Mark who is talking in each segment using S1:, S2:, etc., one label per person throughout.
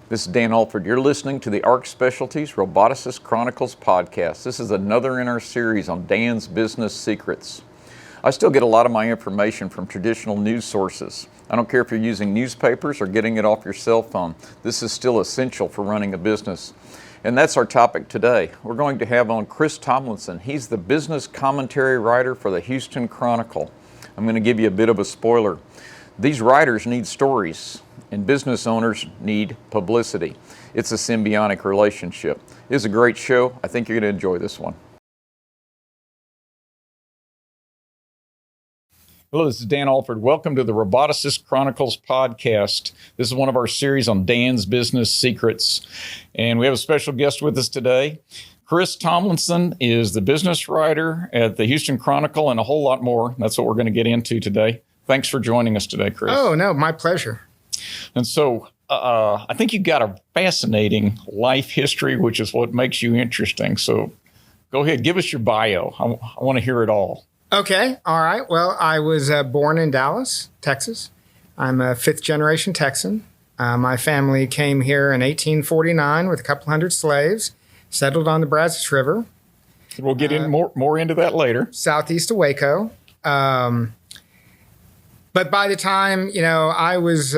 S1: This is Dan Alford. You're listening to the ARC Specialties Roboticist Chronicles podcast. This is another in our series on Dan's business secrets. I still get a lot of my information from traditional news sources. I don't care if you're using newspapers or getting it off your cell phone. This is still essential for running a business. And that's our topic today. We're going to have on Chris Tomlinson. He's the business commentary writer for the Houston Chronicle. I'm going to give you a bit of a spoiler. These writers need stories, and business owners need publicity. It's a symbiotic relationship. It's a great show. I think you're going to enjoy this one. Hello, this is Dan Alford. Welcome to the Roboticist Chronicles podcast. This is one of our series on Dan's business secrets. And we have a special guest with us today. Chris Tomlinson is the business writer at the Houston Chronicle and a whole lot more. That's what we're going to get into today. Thanks for joining us today, Chris.
S2: Oh, no, my pleasure.
S1: And so I think you've got a fascinating life history, which is what makes you interesting. So go ahead, give us your bio. I want to hear it all.
S2: Okay. All right. Well, I was born in Dallas, Texas. I'm a fifth generation Texan. My family came here in 1849 with a couple hundred slaves, settled on the Brazos River.
S1: We'll get in more into that later.
S2: Southeast of Waco. But by the time, I was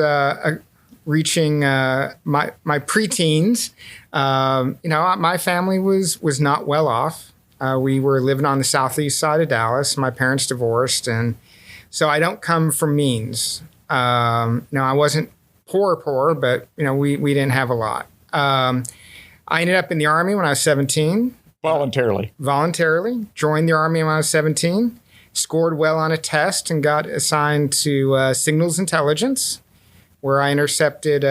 S2: reaching my preteens, my family was not well off. We were living on the southeast side of Dallas. My parents divorced, and so I don't come from means. I wasn't poor, but we didn't have a lot. I ended up in the Army when I was 17.
S1: Voluntarily,
S2: joined the Army when I was 17. Scored well on a test and got assigned to signals intelligence, where I intercepted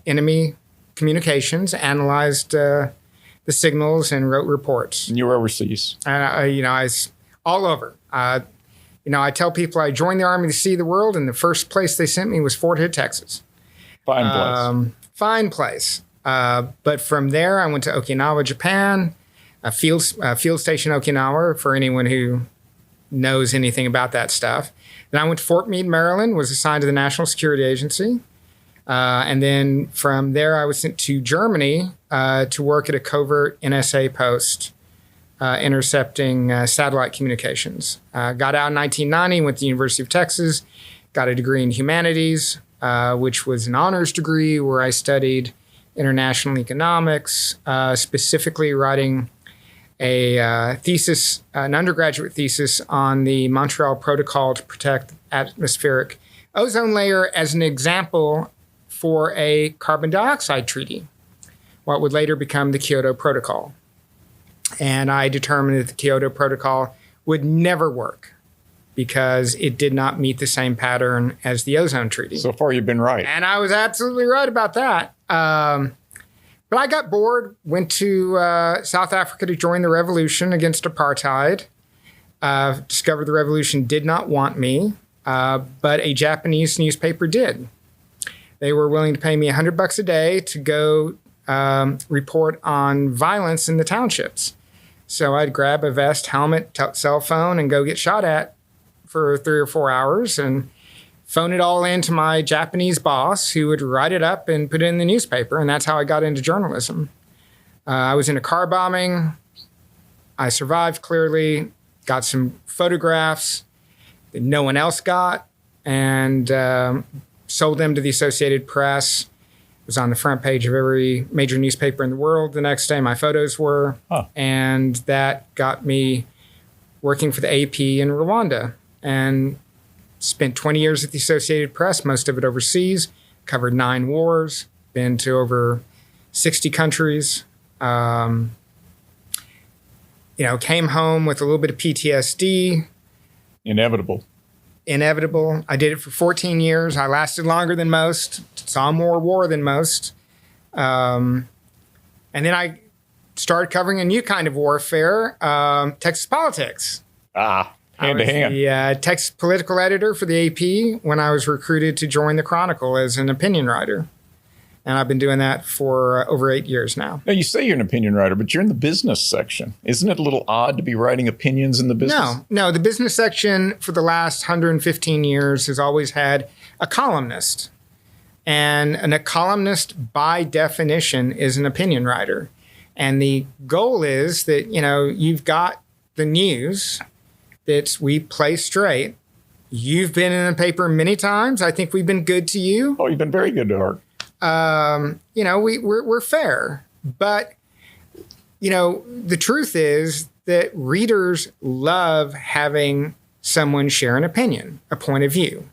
S2: enemy communications, analyzed the signals, and wrote reports.
S1: And you were overseas.
S2: And I was all over. I tell people I joined the Army to see the world, and the first place they sent me was Fort Hood, Texas.
S1: Fine place.
S2: But from there, I went to Okinawa, Japan, field station Okinawa, for anyone who knows anything about that stuff. Then I went to Fort Meade, Maryland, was assigned to the National Security Agency. And then from there, I was sent to Germany to work at a covert NSA post, intercepting satellite communications. Got out in 1990, went to the University of Texas, got a degree in humanities, which was an honors degree where I studied international economics, specifically writing a thesis, an undergraduate thesis on the Montreal Protocol to protect atmospheric ozone layer as an example for a carbon dioxide treaty, what would later become the Kyoto Protocol. And I determined that the Kyoto Protocol would never work because it did not meet the same pattern as the ozone treaty.
S1: So far, you've been right.
S2: And I was absolutely right about that. But I got bored, went to South Africa to join the revolution against apartheid. Discovered the revolution did not want me, but a Japanese newspaper did. They were willing to pay me $100 a day to go report on violence in the townships. So I'd grab a vest, helmet, cell phone, and go get shot at for 3 or 4 hours and phone it all in to my Japanese boss, who would write it up and put it in the newspaper. And that's how I got into journalism. I was in a car bombing. I survived clearly, got some photographs that no one else got, and sold them to the Associated Press. It was on the front page of every major newspaper in the world the next day. My photos were. And that got me working for the AP in Rwanda. And spent 20 years at the Associated Press, most of it overseas, covered 9 wars, been to over 60 countries. Came home with a little bit of PTSD.
S1: Inevitable.
S2: I did it for 14 years. I lasted longer than most, saw more war than most. And then I started covering a new kind of warfare, Texas politics.
S1: Hand to hand.
S2: The Texas political editor for the AP when I was recruited to join the Chronicle as an opinion writer. And I've been doing that for over 8 years now.
S1: Now, you say you're an opinion writer, but you're in the business section. Isn't it a little odd to be writing opinions in the business?
S2: No. The business section for the last 115 years has always had a columnist. And a columnist, by definition, is an opinion writer. And the goal is that, you've got the news that we play straight. You've been in a paper many times. I think we've been good to you.
S1: Oh, you've been very good to her.
S2: We're fair. But, the truth is that readers love having someone share an opinion, a point of view.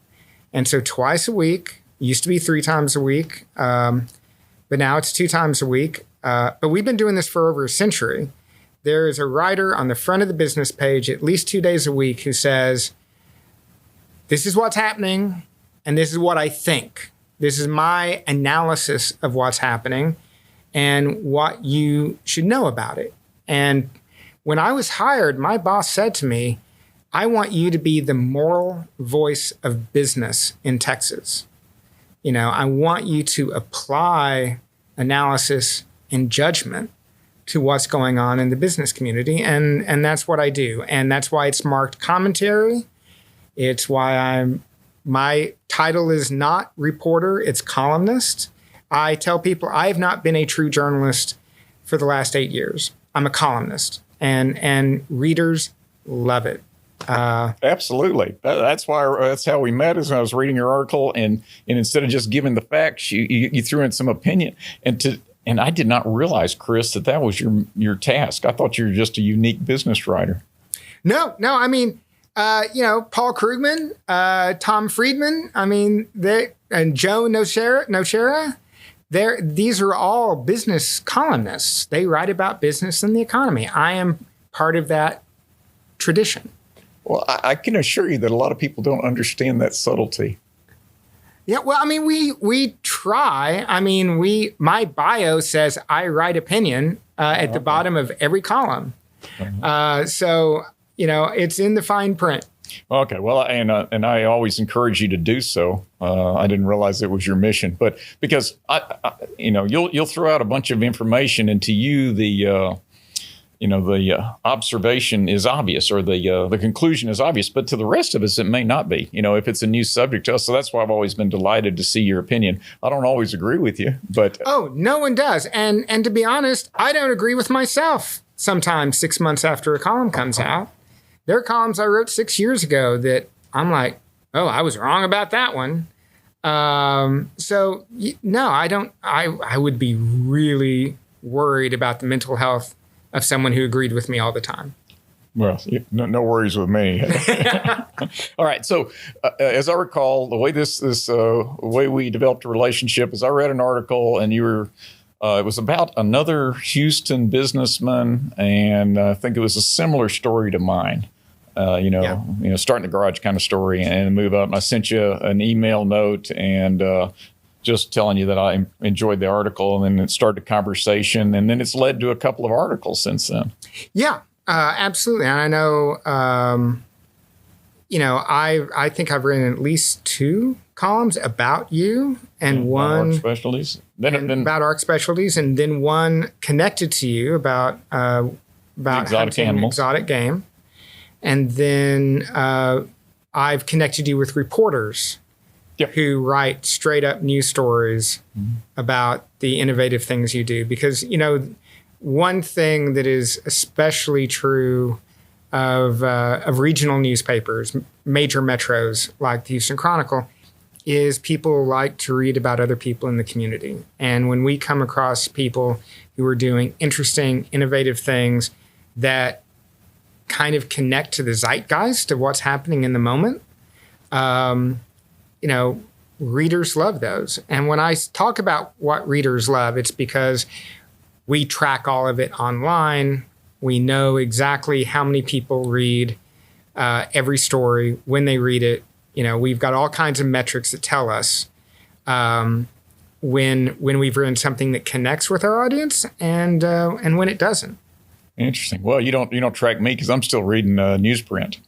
S2: And so twice a week, used to be 3 times a week, but now it's 2 times a week. But we've been doing this for over a century. There is a writer on the front of the business page at least 2 days a week who says, this is what's happening, and this is what I think. This is my analysis of what's happening and what you should know about it. And when I was hired, my boss said to me, I want you to be the moral voice of business in Texas. I want you to apply analysis and judgment to what's going on in the business community. And that's what I do. And that's why it's marked commentary. It's why my title is not reporter, it's columnist. I tell people I have not been a true journalist for the last 8 years. I'm a columnist, and readers love it.
S1: Absolutely. That's how we met, is when I was reading your article, and instead of just giving the facts, you threw in some opinion. And I did not realize, Chris, that was your task. I thought you were just a unique business writer.
S2: No. I mean, Paul Krugman, Tom Friedman. I mean, and Joe Nocera. These are all business columnists. They write about business and the economy. I am part of that tradition.
S1: Well, I can assure you that a lot of people don't understand that subtlety.
S2: Yeah, well, I mean, we try. I mean, my bio says I write opinion at the bottom of every column. So, it's in the fine print.
S1: Okay, well, and I always encourage you to do so. I didn't realize it was your mission, but because you'll throw out a bunch of information, and to you the observation is obvious, or the conclusion is obvious, but to the rest of us it may not be. If it's a new subject to us, so that's why I've always been delighted to see your opinion. I don't always agree with you, but
S2: no one does, and to be honest, I don't agree with myself. Sometimes 6 months after a column comes out. There are columns I wrote 6 years ago that I'm like, oh, I was wrong about that one. So no, I don't. I would be really worried about the mental health of someone who agreed with me all the time.
S1: Well, no worries with me. All right. So, as I recall, the way way we developed a relationship is I read an article, and you were. It was about another Houston businessman, and I think it was a similar story to mine. Starting the garage kind of story and move up. And I sent you an email note and just telling you that I enjoyed the article, and then it started a conversation, and then it's led to a couple of articles since then. Yeah,
S2: absolutely. And I know, I think I've written at least 2 columns about you, and one
S1: ARC specialties. Then
S2: about ARC specialties, and then one connected to you about
S1: exotic animals,
S2: exotic game. And then I've connected you with reporters who write straight up news stories about the innovative things you do. Because, one thing that is especially true of regional newspapers, major metros like the Houston Chronicle, is people like to read about other people in the community. And when we come across people who are doing interesting, innovative things that kind of connect to the zeitgeist of what's happening in the moment, readers love those. And when I talk about what readers love, it's because we track all of it online. We know exactly how many people read every story, when they read it. We've got all kinds of metrics that tell us when we've written something that connects with our audience and when it doesn't.
S1: Interesting. Well, you don't track me because I'm still reading newsprint.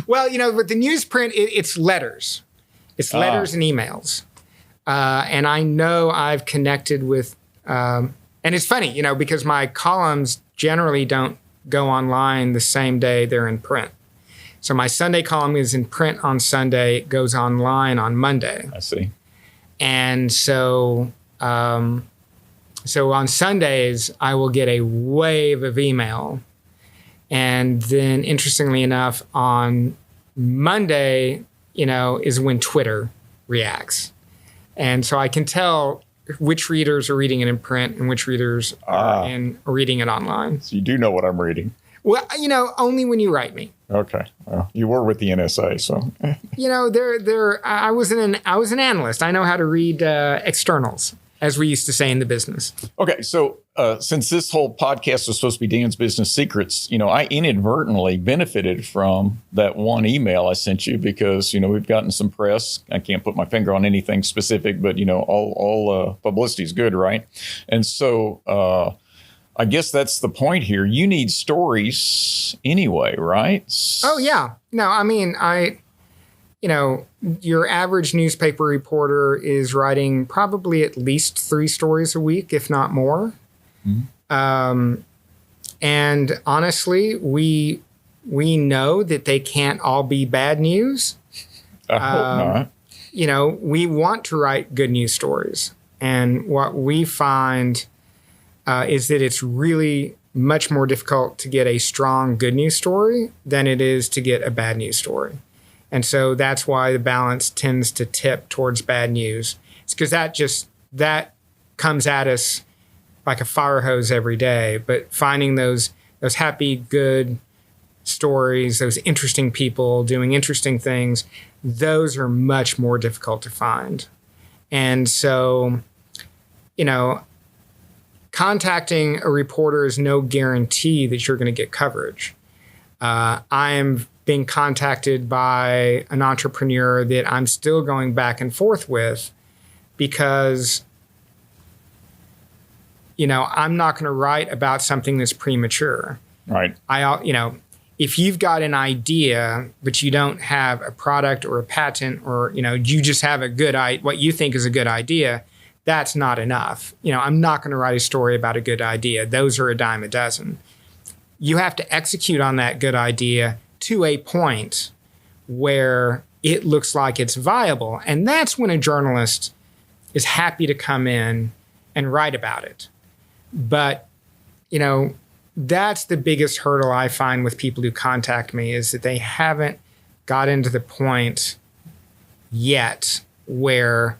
S2: Well, with the newsprint, it's letters. It's letters and emails. And I know I've connected with, and it's funny, because my columns generally don't go online the same day they're in print. So my Sunday column is in print on Sunday, it goes online on Monday.
S1: I see.
S2: And so on Sundays, I will get a wave of email. And then, interestingly enough, on Monday, is when Twitter reacts. And so I can tell which readers are reading it in print and which readers are reading it online.
S3: So you do know what I'm reading.
S2: Well, only when you write me.
S3: Okay. Well, you were with the NSA, so.
S2: I was an analyst. I know how to read externals, as we used to say in the business.
S3: Okay, so since this whole podcast was supposed to be Dan's Business Secrets, I inadvertently benefited from that one email I sent you because, we've gotten some press. I can't put my finger on anything specific, but, all publicity is good, right? And so I guess that's the point here. You need stories anyway, right?
S2: Oh, yeah. No, I mean, your average newspaper reporter is writing probably at least 3 stories a week, if not more. Mm-hmm. And honestly, we know that they can't all be bad news.
S3: I hope not.
S2: We want to write good news stories. And what we find is that it's really much more difficult to get a strong good news story than it is to get a bad news story. And so that's why the balance tends to tip towards bad news. It's because that comes at us like a fire hose every day. But finding those happy, good stories, those interesting people doing interesting things, those are much more difficult to find. And so, contacting a reporter is no guarantee that you're going to get coverage. I'm being contacted by an entrepreneur that I'm still going back and forth with because, I'm not going to write about something that's premature.
S3: Right.
S2: If you've got an idea, but you don't have a product or a patent or, you just have what you think is a good idea, that's not enough. I'm not going to write a story about a good idea. Those are a dime a dozen. You have to execute on that good idea to a point where it looks like it's viable. And that's when a journalist is happy to come in and write about it. But, that's the biggest hurdle I find with people who contact me is that they haven't gotten to the point yet where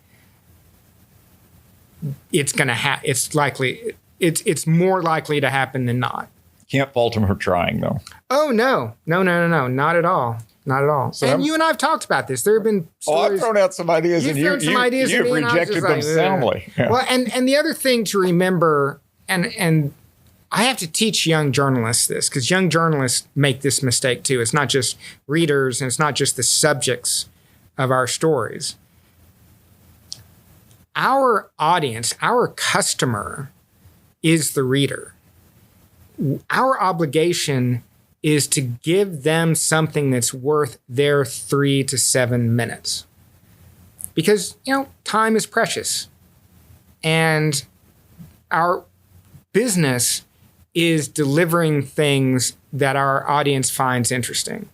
S2: it's going to it's more likely to happen than not.
S3: Can't fault them for trying, though.
S2: Oh, no, not at all. Not at all. So you and I have talked about this. There have been stories.
S3: I've thrown out some ideas, and you've rejected them soundly. Yeah.
S2: Well, and the other thing to remember, and I have to teach young journalists this, because young journalists make this mistake too. It's not just readers, and it's not just the subjects of our stories. Our audience, our customer, is the reader. Our obligation is to give them something that's worth their 3 to 7 minutes. Because, time is precious. And our business is delivering things that our audience finds interesting.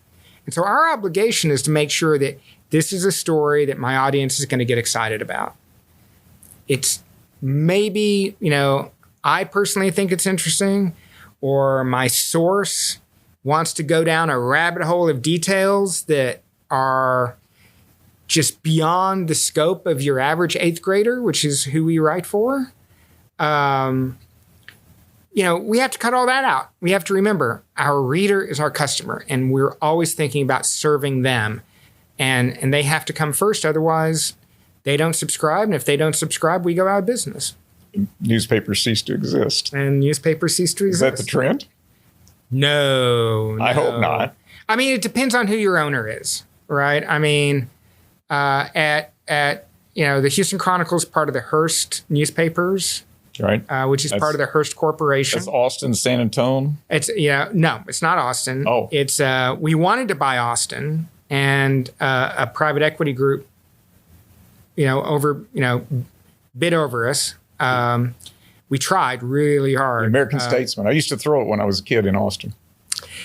S2: And so our obligation is to make sure that this is a story that my audience is going to get excited about. It's maybe, I personally think it's interesting, or my source wants to go down a rabbit hole of details that are just beyond the scope of your average 8th grader, which is who we write for. We have to cut all that out. We have to remember our reader is our customer, and we're always thinking about serving them. And they have to come first. Otherwise, they don't subscribe. And if they don't subscribe, we go out of business.
S3: Newspapers cease to exist.
S2: And newspapers cease to exist.
S3: Is that the trend?
S2: No.
S3: I hope not.
S2: I mean, it depends on who your owner is, right? I mean, the Houston Chronicle is part of the Hearst newspapers.
S3: Right.
S2: Which is part of the Hearst Corporation.
S3: That's Austin, San Antonio?
S2: No, it's not Austin.
S3: Oh.
S2: It's, we wanted to buy Austin, and a private equity group, bid over us. We tried really hard.
S3: The American Statesman. I used to throw it when I was a kid in Austin.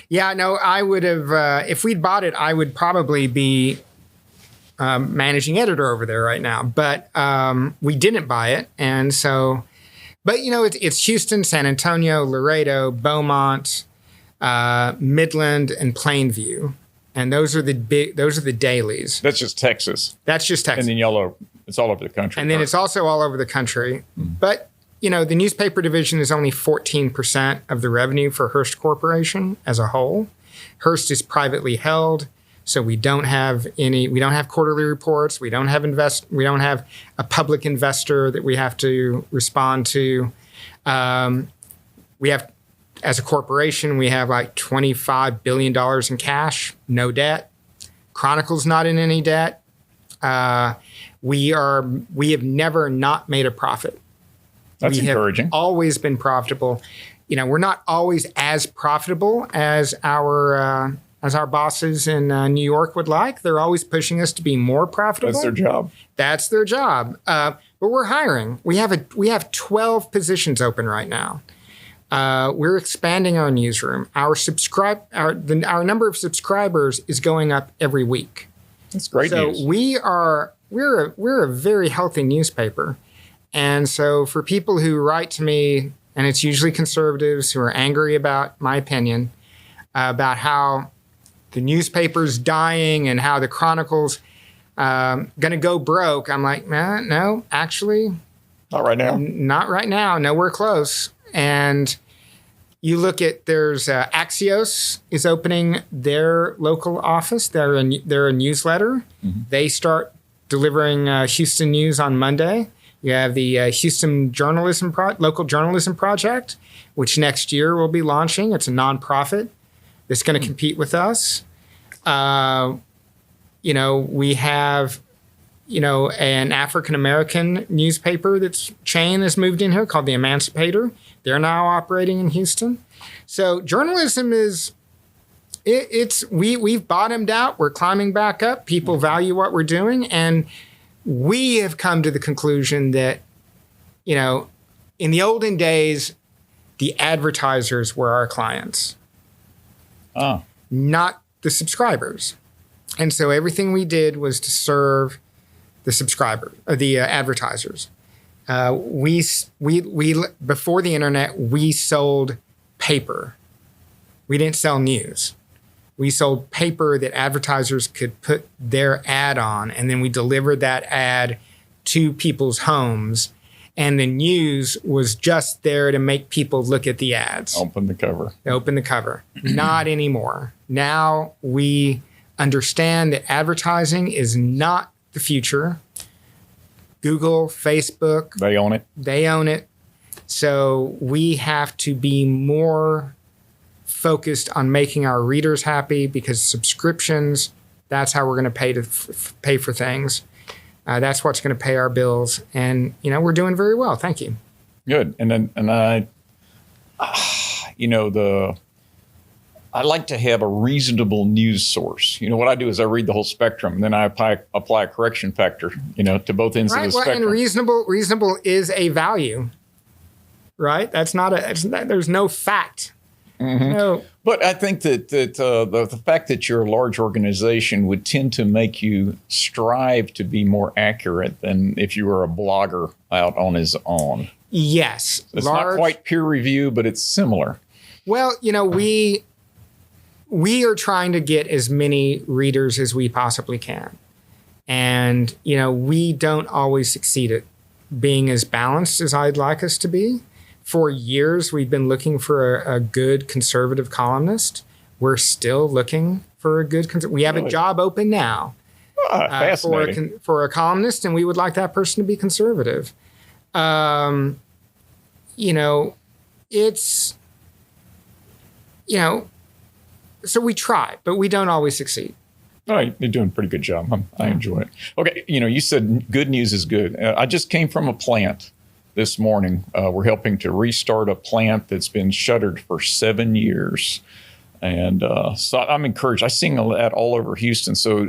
S2: Yeah, no, I would have, if we'd bought it, I would probably be managing editor over there right now. But we didn't buy it. And so, but it's Houston, San Antonio, Laredo, Beaumont, Midland, and Plainview. And those are the dailies.
S3: That's just Texas.
S2: That's just Texas.
S3: And then it's all over the country.
S2: And then it's also all over the country. But, the newspaper division is only 14% of the revenue for Hearst Corporation as a whole. Hearst is privately held, so we don't have quarterly reports. We don't have a public investor that we have to respond to. As a corporation, we have like $25 billion in cash, no debt. Chronicle's not in any debt. We have never not made a profit.
S3: That's encouraging.
S2: Have always been profitable. We're not always as profitable as our bosses in New York would like. They're always pushing us to be more profitable.
S3: That's their job.
S2: But we're hiring. We have 12 positions open right now. We're expanding our newsroom. Our number of subscribers is going up every week.
S3: That's great news.
S2: So we're a very healthy newspaper. And so for people who write to me, and it's usually conservatives who are angry about my opinion, about how the newspaper's dying and how the Chronicle's going to go broke, I'm like, no, actually.
S3: Not right now.
S2: Not right now. Nowhere close. And you look at, there's Axios is opening their local office. They're a newsletter. Mm-hmm. They start delivering Houston news on Monday. You have the Houston Local Journalism Project, which next year will be launching. It's a nonprofit that's going to compete with us. We have, an African-American newspaper chain has moved in here called The Emancipator. They're now operating in Houston. So journalism we've bottomed out. We're climbing back up. People value what we're doing. And we have come to the conclusion that, in the olden days, the advertisers were our clients, not the subscribers. And so everything we did was to serve the subscribers, the advertisers. We before the internet, we sold paper. We didn't sell news. We sold paper that advertisers could put their ad on, and then we delivered that ad to people's homes. And the news was just there to make people look at the ads.
S3: Open the cover.
S2: Not anymore. Now we understand that advertising is not the future. Google, Facebook.
S3: They own it.
S2: So we have to be more focused on making our readers happy, because subscriptions, that's how we're going to pay for things. That's what's going to pay our bills. And, we're doing very well. Thank you.
S3: Good. I like to have a reasonable news source. What I do is I read the whole spectrum, and then I apply a correction factor, to both ends of the spectrum.
S2: And reasonable is a value, right? That's not there's no fact.
S3: Mm-hmm. No. But I think that the fact that you're a large organization would tend to make you strive to be more accurate than if you were a blogger out on his own.
S2: Yes.
S3: It's not quite peer review, but it's similar.
S2: Well, we are trying to get as many readers as we possibly can. And, we don't always succeed at being as balanced as I'd like us to be. For years, we've been looking for a good conservative columnist. We're still looking for a good we have a job open now for a columnist, and we would like that person to be conservative. So we try, but we don't always succeed.
S3: All right, you're doing a pretty good job. I enjoy it. Okay, you said good news is good. I just came from a plant this morning. We're helping to restart a plant that's been shuttered for 7 years. And so I'm encouraged. I see that all over Houston. So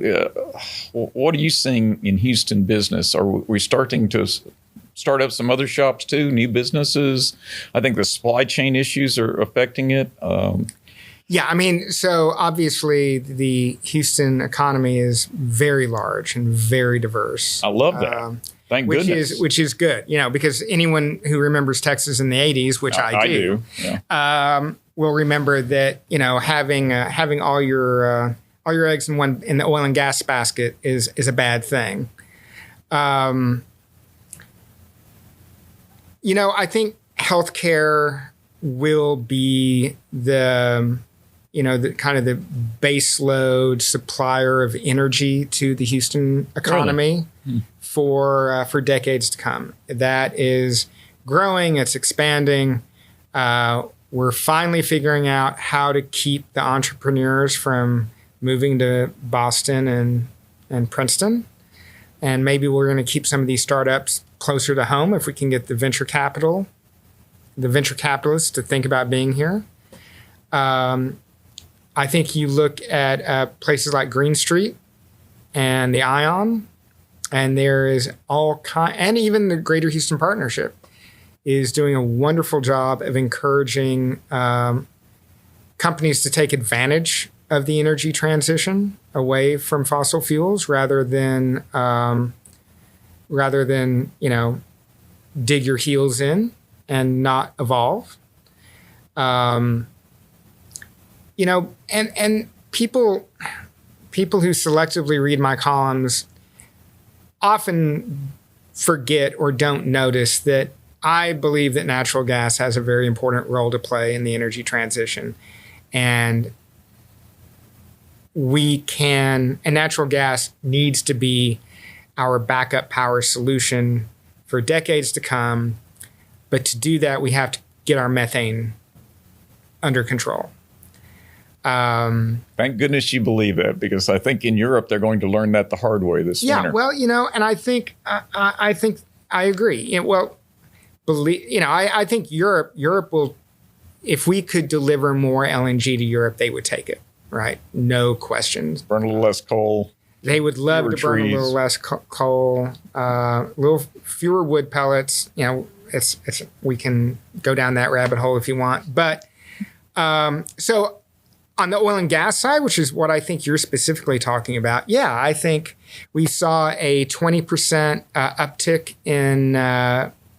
S3: what are you seeing in Houston business? Are we starting to start up some other shops too, new businesses? I think the supply chain issues are affecting it.
S2: Yeah, I mean, so obviously the Houston economy is very large and very diverse.
S3: I love that. Thank goodness.
S2: Which is good, because anyone who remembers Texas in the 80s, which I do. Yeah. Will remember that, having all your eggs in the oil and gas basket is a bad thing. I think healthcare will be the kind of the base load supplier of energy to the Houston economy for decades to come. That is growing. It's expanding. We're finally figuring out how to keep the entrepreneurs from moving to Boston and Princeton. And maybe we're going to keep some of these startups closer to home if we can get the venture capitalists to think about being here. I think you look at places like Green Street and the Ion, and there is and even the Greater Houston Partnership is doing a wonderful job of encouraging companies to take advantage of the energy transition away from fossil fuels rather than dig your heels in and not evolve. And people who selectively read my columns often forget or don't notice that I believe that natural gas has a very important role to play in the energy transition. And natural gas needs to be our backup power solution for decades to come. But to do that, we have to get our methane under control.
S3: Thank goodness you believe that, because I think in Europe they're going to learn that the hard way this winter.
S2: Yeah, well, and I think I agree. I think Europe will, if we could deliver more LNG to Europe, they would take it. Right, no questions.
S3: Burn a little less coal.
S2: They would love to burn a little less coal, a little fewer wood pellets. We can go down that rabbit hole if you want. But so on the oil and gas side, which is what I think you're specifically talking about, yeah, I think we saw a 20% uptick in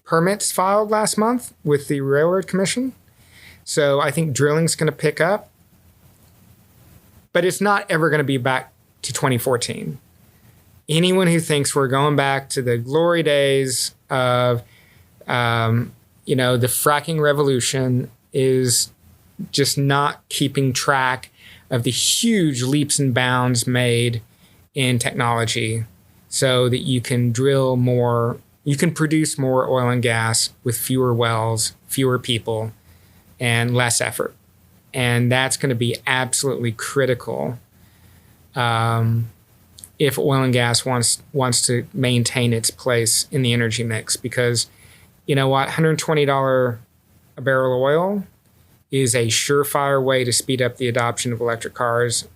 S2: permits filed last month with the Railroad Commission. So I think drilling's going to pick up. But it's not ever going to be back to 2014. Anyone who thinks we're going back to the glory days of, the fracking revolution is just not keeping track of the huge leaps and bounds made in technology so that you can drill more, you can produce more oil and gas with fewer wells, fewer people, and less effort. And that's going to be absolutely critical if oil and gas wants to maintain its place in the energy mix. Because, you know what, $120 a barrel of oil is a surefire way to speed up the adoption of electric cars.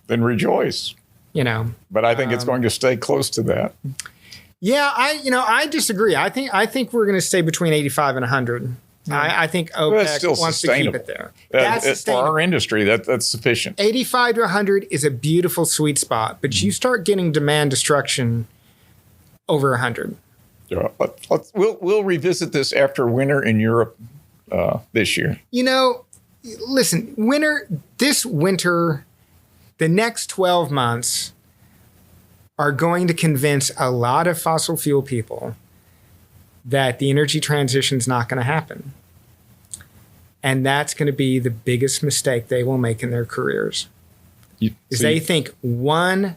S3: Then rejoice. But I think it's going to stay close to that.
S2: Yeah, I disagree. I think we're going to stay between 85 and 100. I think OPEC wants to keep it there.
S3: That's sustainable. For our industry, that's sufficient.
S2: 85 to 100 is a beautiful sweet spot, but you start getting demand destruction over 100.
S3: Yeah, we'll revisit this after winter in Europe this year.
S2: Listen, this winter, the next 12 months are going to convince a lot of fossil fuel people that the energy transition is not going to happen. And that's going to be the biggest mistake they will make in their careers. They think one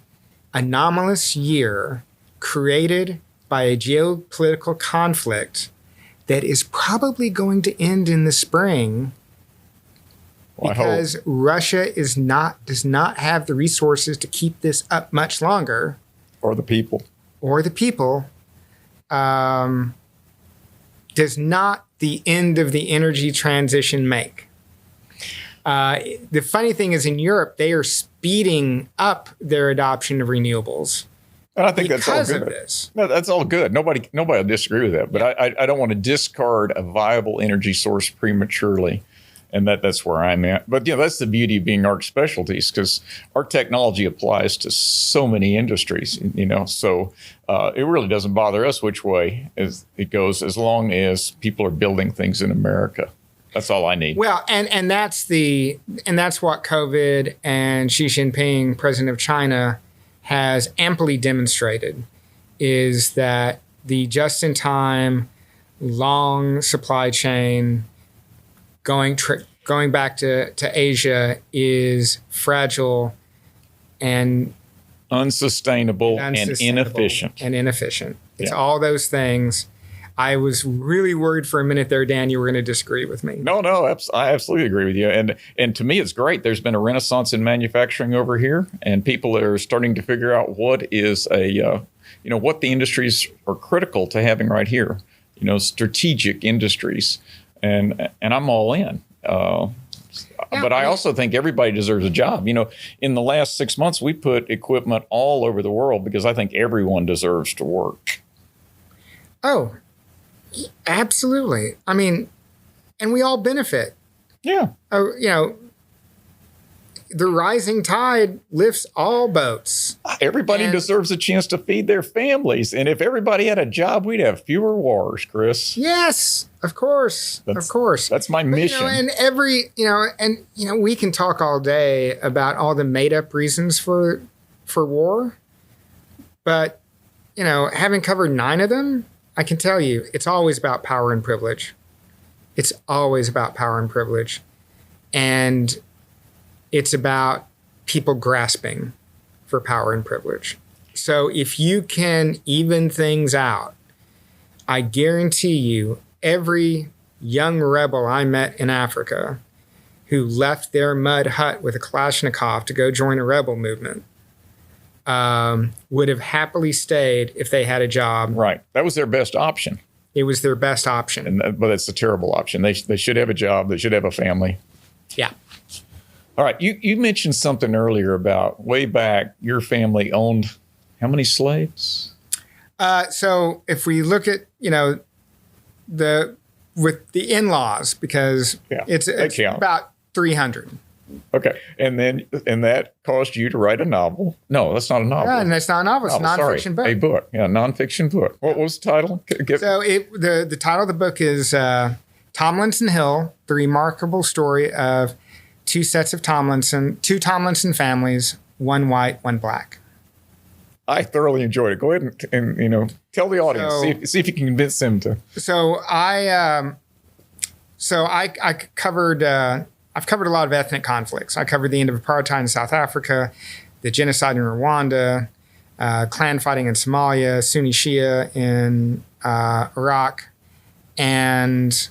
S2: anomalous year created by a geopolitical conflict that is probably going to end in the spring because Russia does not have the resources to keep this up much longer.
S3: Or the people.
S2: Does not the end of the energy transition make. The funny thing is in Europe, they are speeding up their adoption of renewables.
S3: And I think that's all good.
S2: Of this.
S3: No, that's all good. Nobody will disagree with that. But I don't want to discard a viable energy source prematurely. And that's where I'm at. But, that's the beauty of being ARC Specialties, because our technology applies to so many industries, So it really doesn't bother us which way it goes, as long as people are building things in America. That's all I need.
S2: Well, and that's what COVID and Xi Jinping, president of China, has amply demonstrated, is that the just-in-time, long supply chain going back to Asia is fragile and
S3: unsustainable and inefficient.
S2: It's all those things. I was really worried for a minute there, Dan, you were going to disagree with me.
S3: No, I absolutely agree with you. And to me, it's great. There's been a renaissance in manufacturing over here, and people are starting to figure out what is what the industries are critical to having right here. Strategic industries, and I'm all in. But I also think everybody deserves a job. In the last 6 months, we put equipment all over the world because I think everyone deserves to work.
S2: Oh, absolutely. I mean, and we all benefit.
S3: Yeah.
S2: The rising tide lifts all boats.
S3: Everybody deserves a chance to feed their families. And if everybody had a job, we'd have fewer wars, Chris.
S2: Yes, of course.
S3: That's my mission.
S2: We can talk all day about all the made up reasons for war. But, having covered 9 of them, I can tell you, it's always about power and privilege. It's always about power and privilege. And it's about people grasping for power and privilege. So if you can even things out, I guarantee you, every young rebel I met in Africa who left their mud hut with a Kalashnikov to go join a rebel movement would have happily stayed if they had a job.
S3: Right. That was their best option.
S2: It was their best option.
S3: But it's a terrible option. They should have a job. They should have a family.
S2: Yeah.
S3: All right. You mentioned something earlier about way back, your family owned how many slaves?
S2: So if we look at, with the in-laws, because it's about 300.
S3: Okay. And that caused you to write a novel. No, that's not a novel.
S2: Yeah, and that's not a novel. It's a nonfiction book.
S3: A book. Yeah, nonfiction book. What was the title?
S2: The title of the book is Tomlinson Hill, The Remarkable Story of Two Tomlinson families, one white, one black.
S3: I thoroughly enjoyed it. Go ahead and tell the audience, see if you can convince them to.
S2: I've covered a lot of ethnic conflicts. I covered the end of apartheid in South Africa, the genocide in Rwanda, clan fighting in Somalia, Sunni Shia in Iraq. And,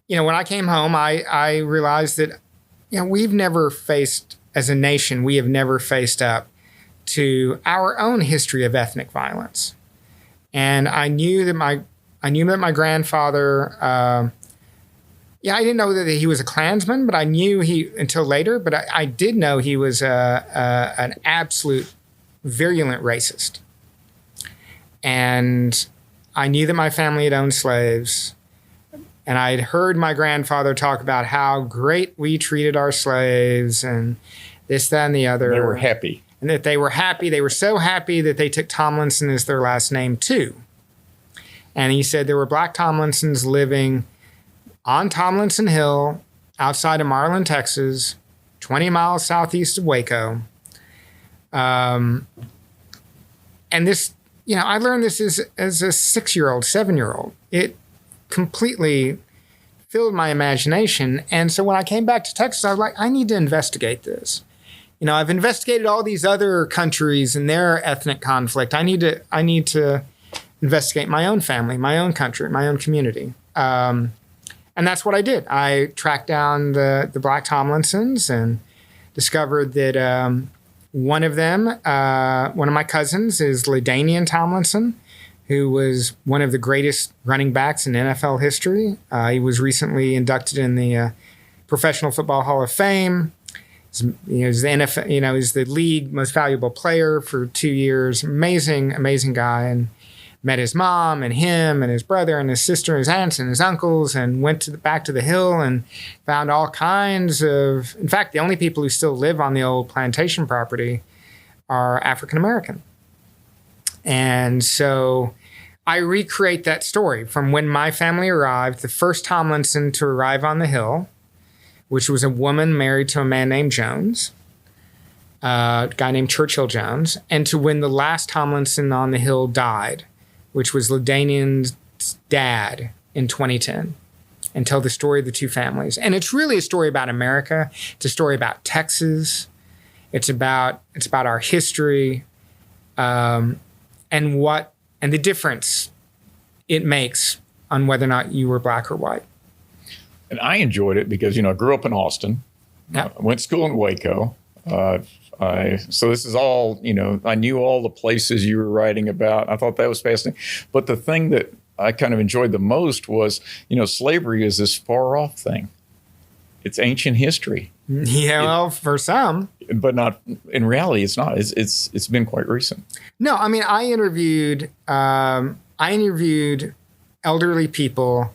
S2: when I came home, I realized that, we've never faced, as a nation, we have never faced up to our own history of ethnic violence. And I knew that my grandfather, I didn't know that he was a Klansman, but I knew until later, but I did know he was an absolute virulent racist. And I knew that my family had owned slaves. And I'd heard my grandfather talk about how great we treated our slaves and this, that, and the other.
S3: They were happy.
S2: And that they were happy. They were so happy that they took Tomlinson as their last name, too. And he said there were black Tomlinsons living on Tomlinson Hill, outside of Marlin, Texas, 20 miles southeast of Waco. And this, I learned this as a 6-year-old, 7-year-old. It completely filled my imagination. And so when I came back to Texas, I was like, I need to investigate this. I've investigated all these other countries and their ethnic conflict. I need to investigate my own family, my own country, my own community. And that's what I did. I tracked down the Black Tomlinsons and discovered that one of my cousins is LaDainian Tomlinson, who was one of the greatest running backs in NFL history. He was recently inducted in the Professional Football Hall of Fame. He's the NFL, he's the league most valuable player for 2 years. Amazing, amazing guy. And met his mom and him and his brother and his sister and his aunts and his uncles, and went back to the hill and found all kinds of, in fact, the only people who still live on the old plantation property are African American. And so I recreate that story from when my family arrived, the first Tomlinson to arrive on the hill, which was a woman married to a man named Jones, a guy named Churchill Jones, and to when the last Tomlinson on the hill died, which was LaDainian's dad in 2010, and tell the story of the two families. And it's really a story about America. It's a story about Texas. It's about our history, and the difference it makes on whether or not you were black or white.
S3: And I enjoyed it because, I grew up in Austin.
S2: Yep.
S3: I went to school in Waco. So this is all, I knew all the places you were writing about. I thought that was fascinating. But the thing that I kind of enjoyed the most was, slavery is this far off thing. It's ancient history.
S2: Yeah, well, for some.
S3: But not, in reality, it's not. It's been quite recent.
S2: No, I mean, I interviewed elderly people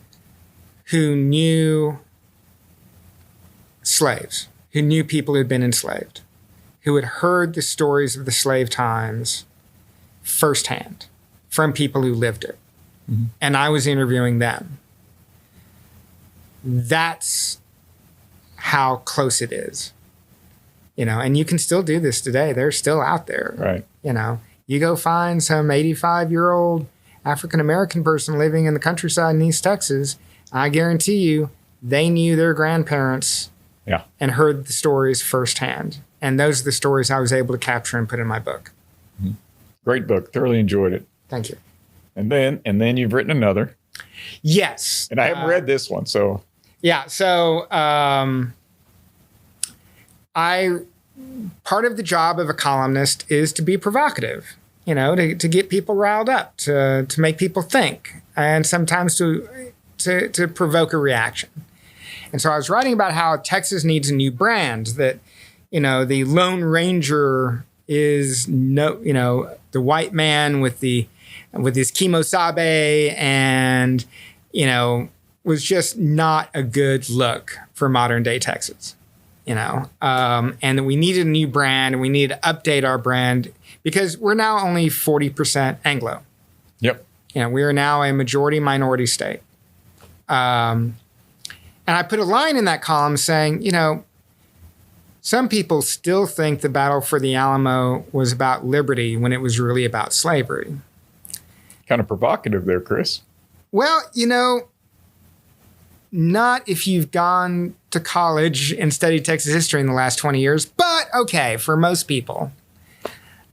S2: who knew slaves, who knew people who had been enslaved, who had heard the stories of the slave times firsthand from people who lived it. Mm-hmm. And I was interviewing them. That's how close it is. And you can still do this today. They're still out there.
S3: Right.
S2: You go find some 85-year-old African-American person living in the countryside in East Texas. I guarantee you they knew their grandparents and heard the stories firsthand. And those are the stories I was able to capture and put in my book.
S3: Mm-hmm. Great book. Thoroughly enjoyed it.
S2: Thank you.
S3: And then you've written another.
S2: Yes.
S3: And I haven't read this one, so.
S2: Yeah. So part of the job of a columnist is to be provocative, to get people riled up, to make people think, and sometimes to provoke a reaction. And so I was writing about how Texas needs a new brand, that, the Lone Ranger is the white man with his kimosabe, and, was just not a good look for modern day Texas. And that we needed a new brand, and we needed to update our brand because we're now only 40% Anglo.
S3: Yep.
S2: We are now a majority minority state. And I put a line in that column saying, some people still think the battle for the Alamo was about liberty when it was really about slavery.
S3: Kind of provocative there, Chris.
S2: Well, not if you've gone to college and studied Texas history in the last 20 years, but okay, for most people.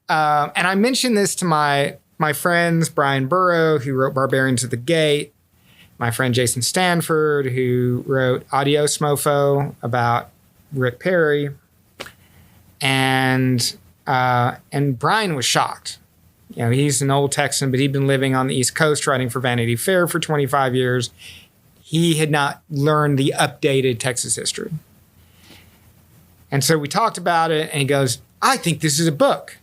S2: And I mentioned this to my friends, Brian Burrow, who wrote Barbarians of the Gate, my friend Jason Stanford, who wrote Adios Mofo about Rick Perry. And Brian was shocked. He's an old Texan, but he'd been living on the East Coast writing for Vanity Fair for 25 years. He had not learned the updated Texas history. And so we talked about it, and he goes, I think this is a book.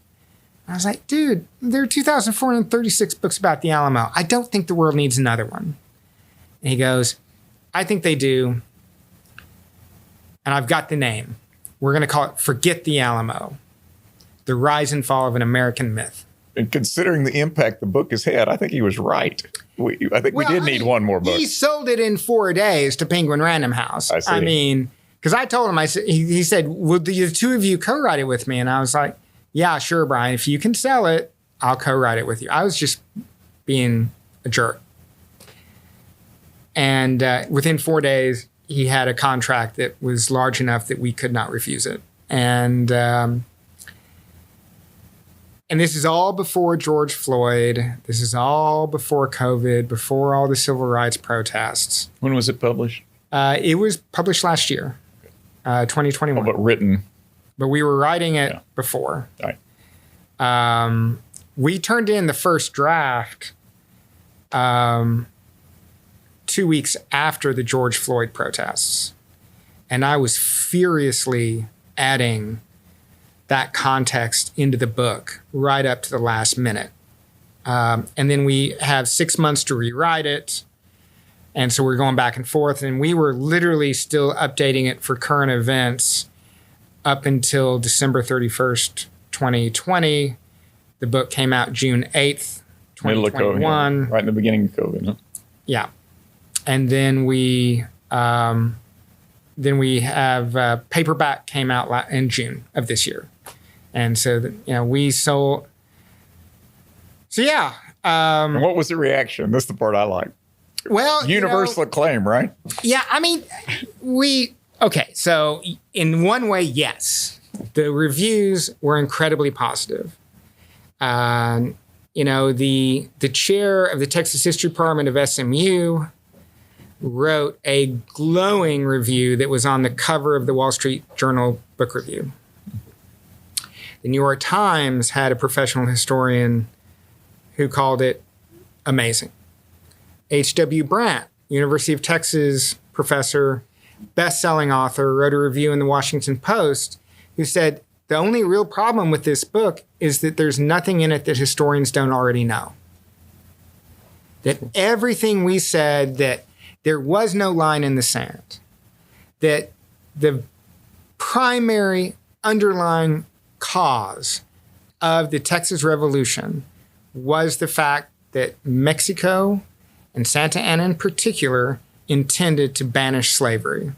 S2: I was like, dude, there are 2,436 books about the Alamo. I don't think the world needs another one. And he goes, I think they do. And I've got the name. We're going to call it Forget the Alamo, The Rise and Fall of an American Myth.
S3: And considering the impact the book has had, I think he was right. I think we did need one more book.
S2: He sold it in 4 days to Penguin Random House.
S3: I see.
S2: Because I told him, he said, would the two of you co-write it with me? And I was like, yeah, sure, Brian. If you can sell it, I'll co-write it with you. I was just being a jerk. And within 4 days, he had a contract that was large enough that we could not refuse it. And this is all before George Floyd. This is all before COVID, before all the civil rights protests.
S3: When was it published?
S2: It was published last year, 2021.
S3: Oh, but written.
S2: But we were writing it before.
S3: Right.
S2: We turned in the first draft 2 weeks after the George Floyd protests. And I was furiously adding that context into the book right up to the last minute. And then we have 6 months to rewrite it. And so we're going back and forth. And we were literally still updating it for current events up until December 31st, 2020. The book came out June 8th, 2021.
S3: Middle of COVID, right in the beginning of COVID. Huh?
S2: Yeah. And then we have paperback came out in June of this year. And so, we sold. So, yeah.
S3: And what was the reaction? That's the part I like.
S2: Well,
S3: universal acclaim, right?
S2: Yeah. I mean, okay. So in one way, yes, the reviews were incredibly positive. The chair of the Texas History Department of SMU wrote a glowing review that was on the cover of the Wall Street Journal Book Review. The New York Times had a professional historian who called it amazing. H.W. Brandt, University of Texas professor, best-selling author, wrote a review in the Washington Post who said, the only real problem with this book is that there's nothing in it that historians don't already know. That everything we said, that there was no line in the sand, that the primary underlying cause of the Texas Revolution was the fact that Mexico and Santa Anna in particular intended to banish slavery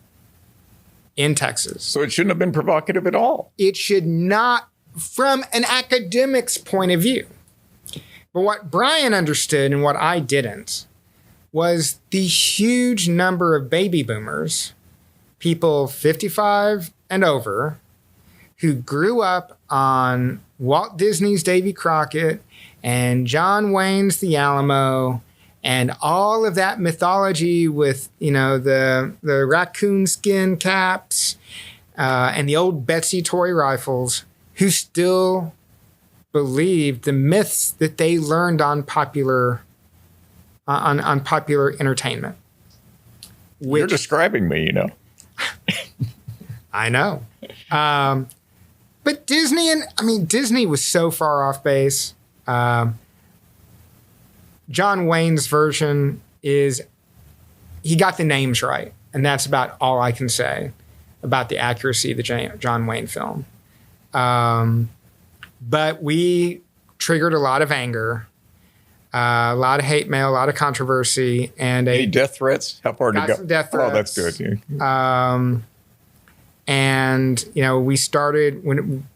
S2: in Texas.
S3: So it shouldn't have been provocative at all.
S2: It should not, from an academic's point of view. But what Brian understood and what I didn't was the huge number of baby boomers, people 55 and over, who grew up on Walt Disney's Davy Crockett and John Wayne's The Alamo and all of that mythology with, the raccoon skin caps and the old Betsy toy rifles, who still believed the myths that they learned on popular entertainment.
S3: You're describing me,
S2: I know. But Disney was so far off base. John Wayne's version he got the names right. And that's about all I can say about the accuracy of the John Wayne film. But we triggered a lot of anger, a lot of hate mail, a lot of controversy. And
S3: any death threats? How far did it go?
S2: Some death threats.
S3: Oh, that's good. Yeah.
S2: We started when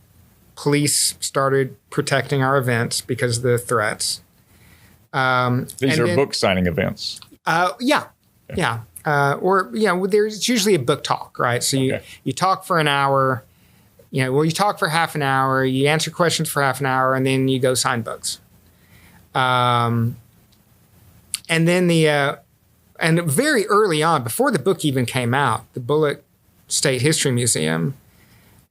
S2: police started protecting our events because of the threats.
S3: These are book signing events.
S2: Yeah. There's usually a book talk, right? So you talk for an hour, you talk for half an hour, you answer questions for half an hour, and then you go sign books. And then and very early on, before the book even came out, the Bullock State History Museum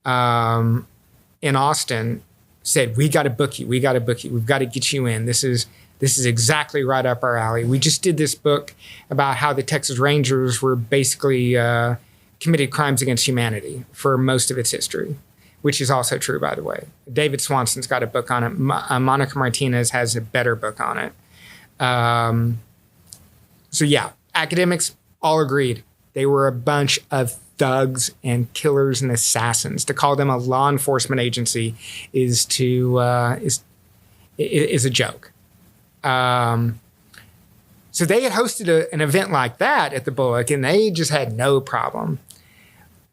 S2: in Austin said, we got to book you. We've got to get you in. This is exactly right up our alley. We just did this book about how the Texas Rangers were basically committed crimes against humanity for most of its history, which is also true, by the way. David Swanson's got a book on it. Monica Martinez has a better book on it. Academics all agreed. They were a bunch of thugs and killers and assassins. To call them a law enforcement agency is a joke. So they had hosted an event like that at the Bullock, and they just had no problem.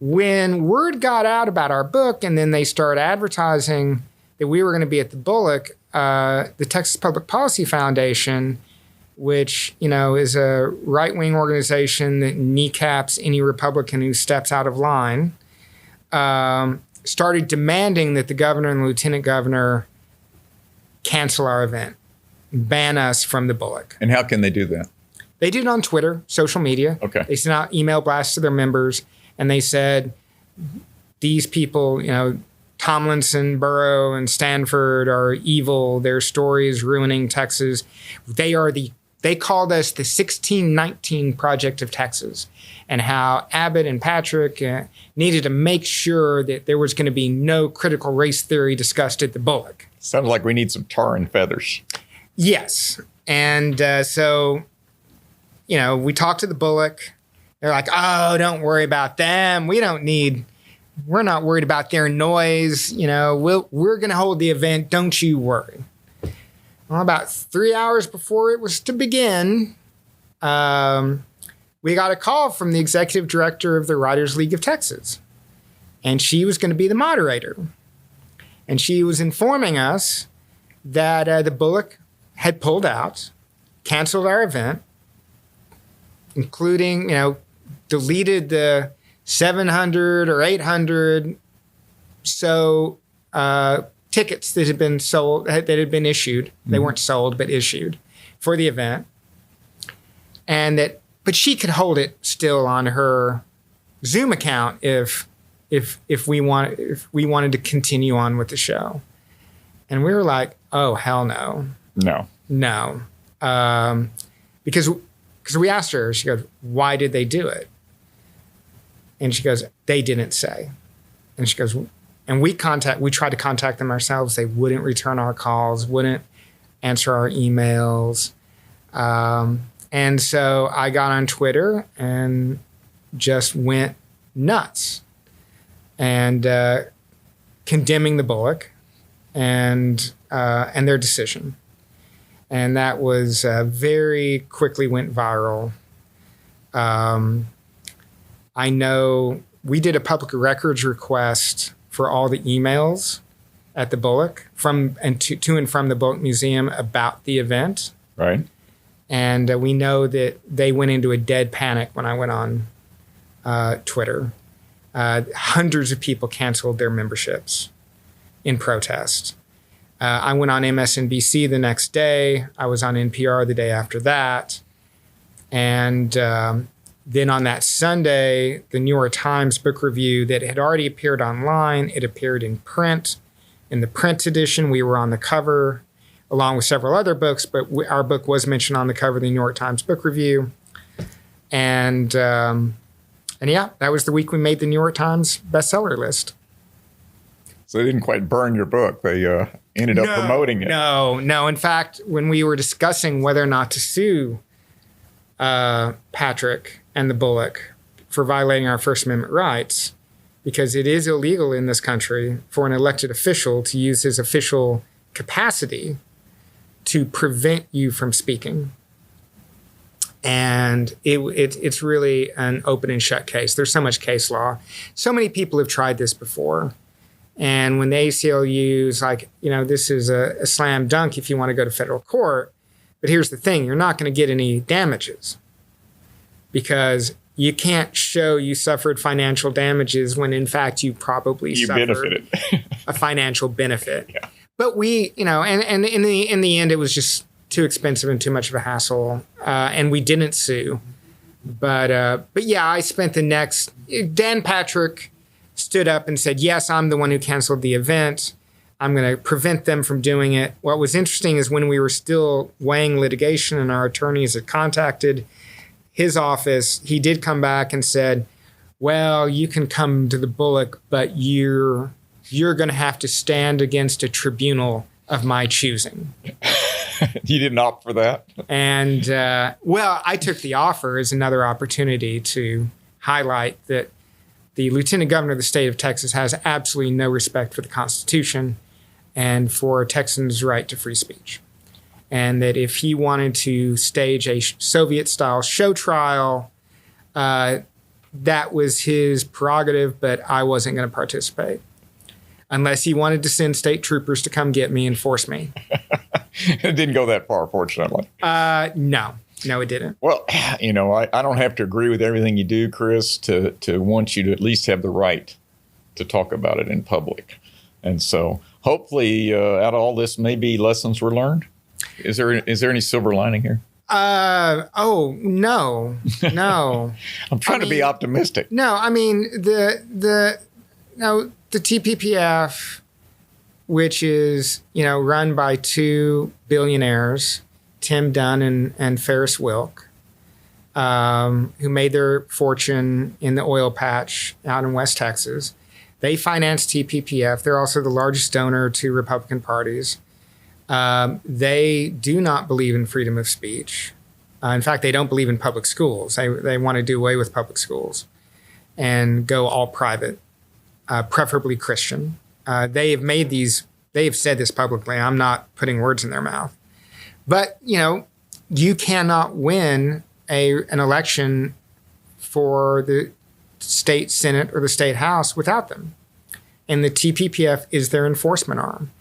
S2: When word got out about our book, and then they started advertising that we were going to be at the Bullock, the Texas Public Policy Foundation, which is a right-wing organization that kneecaps any Republican who steps out of line, started demanding that the governor and the lieutenant governor cancel our event. Ban us from the Bullock.
S3: And how can they do that?
S2: They did it on Twitter, social media.
S3: Okay.
S2: They sent out email blasts to their members, and they said, these people, Tomlinson, Burrow, and Stanford are evil. Their story is ruining Texas. They called us the 1619 Project of Texas, and how Abbott and Patrick needed to make sure that there was going to be no critical race theory discussed at the Bullock.
S3: Sounds like we need some tar and feathers.
S2: Yes. And so, we talked to the Bullock. They're like, oh, don't worry about them. We're not worried about their noise. We're going to hold the event. Don't you worry. Well, about 3 hours before it was to begin, we got a call from the executive director of the Writers League of Texas. And she was going to be the moderator. And she was informing us that the Bullock had pulled out, canceled our event, including, deleted the 700 or 800 so tickets that had been sold, that had been issued. Mm-hmm. They weren't sold, but issued for the event. But she could hold it still on her Zoom account if we wanted to continue on with the show. And we were like, oh, hell no. No. Because we asked her, she goes, why did they do it? And she goes, they didn't say. And she goes, and we tried to contact them ourselves. They wouldn't return our calls, wouldn't answer our emails. And so I got on Twitter and just went nuts and condemning the Bullock and their decision. And that was very quickly went viral. I know we did a public records request for all the emails at the Bullock to and from the Bullock Museum about the event.
S3: Right.
S2: And we know that they went into a dead panic when I went on Twitter. Hundreds of people canceled their memberships in protest. I went on MSNBC the next day. I was on NPR the day after that. And then on that Sunday, the New York Times book review that had already appeared online, it appeared in print. In the print edition, we were on the cover along with several other books, but our book was mentioned on the cover of the New York Times book review. And yeah, that was the week we made the New York Times bestseller list.
S3: So they didn't quite burn your book. They ended up promoting it.
S2: No. In fact, when we were discussing whether or not to sue Patrick and the Bullock for violating our First Amendment rights, because it is illegal in this country for an elected official to use his official capacity to prevent you from speaking. And it's really an open and shut case. There's so much case law. So many people have tried this before. And when the ACLU is like, this is a slam dunk if you want to go to federal court. But here's the thing, you're not going to get any damages because you can't show you suffered financial damages when in fact you probably suffered
S3: benefited.
S2: a financial benefit.
S3: Yeah.
S2: But we, and in the end, it was just too expensive and too much of a hassle. And we didn't sue. But yeah, I spent Dan Patrick stood up and said, yes, I'm the one who canceled the event. I'm going to prevent them from doing it. What was interesting is when we were still weighing litigation and our attorneys had contacted his office, he did come back and said, well, you can come to the Bullock, but you're going to have to stand against a tribunal of my choosing.
S3: You didn't opt for that?
S2: And, well, I took the offer as another opportunity to highlight that the Lieutenant Governor of the state of Texas has absolutely no respect for the Constitution and for Texans' right to free speech. And that if he wanted to stage a Soviet-style show trial, that was his prerogative, but I wasn't going to participate. Unless he wanted to send state troopers to come get me and force me.
S3: It didn't go that far, fortunately.
S2: No, it didn't.
S3: Well, I don't have to agree with everything you do, Chris, to want you to at least have the right to talk about it in public. And so hopefully out of all this, maybe lessons were learned. Is there any silver lining here?
S2: No.
S3: I'm trying to be optimistic.
S2: No, I mean, the TPPF, which is, run by two billionaires, Tim Dunn and Ferris Wilk, who made their fortune in the oil patch out in West Texas. They finance TPPF. They're also the largest donor to Republican parties. They do not believe in freedom of speech. In fact, they don't believe in public schools. They want to do away with public schools and go all private, preferably Christian. They have said this publicly. I'm not putting words in their mouth. But, you cannot win an election for the state Senate or the state House without them. And the TPPF is their enforcement arm.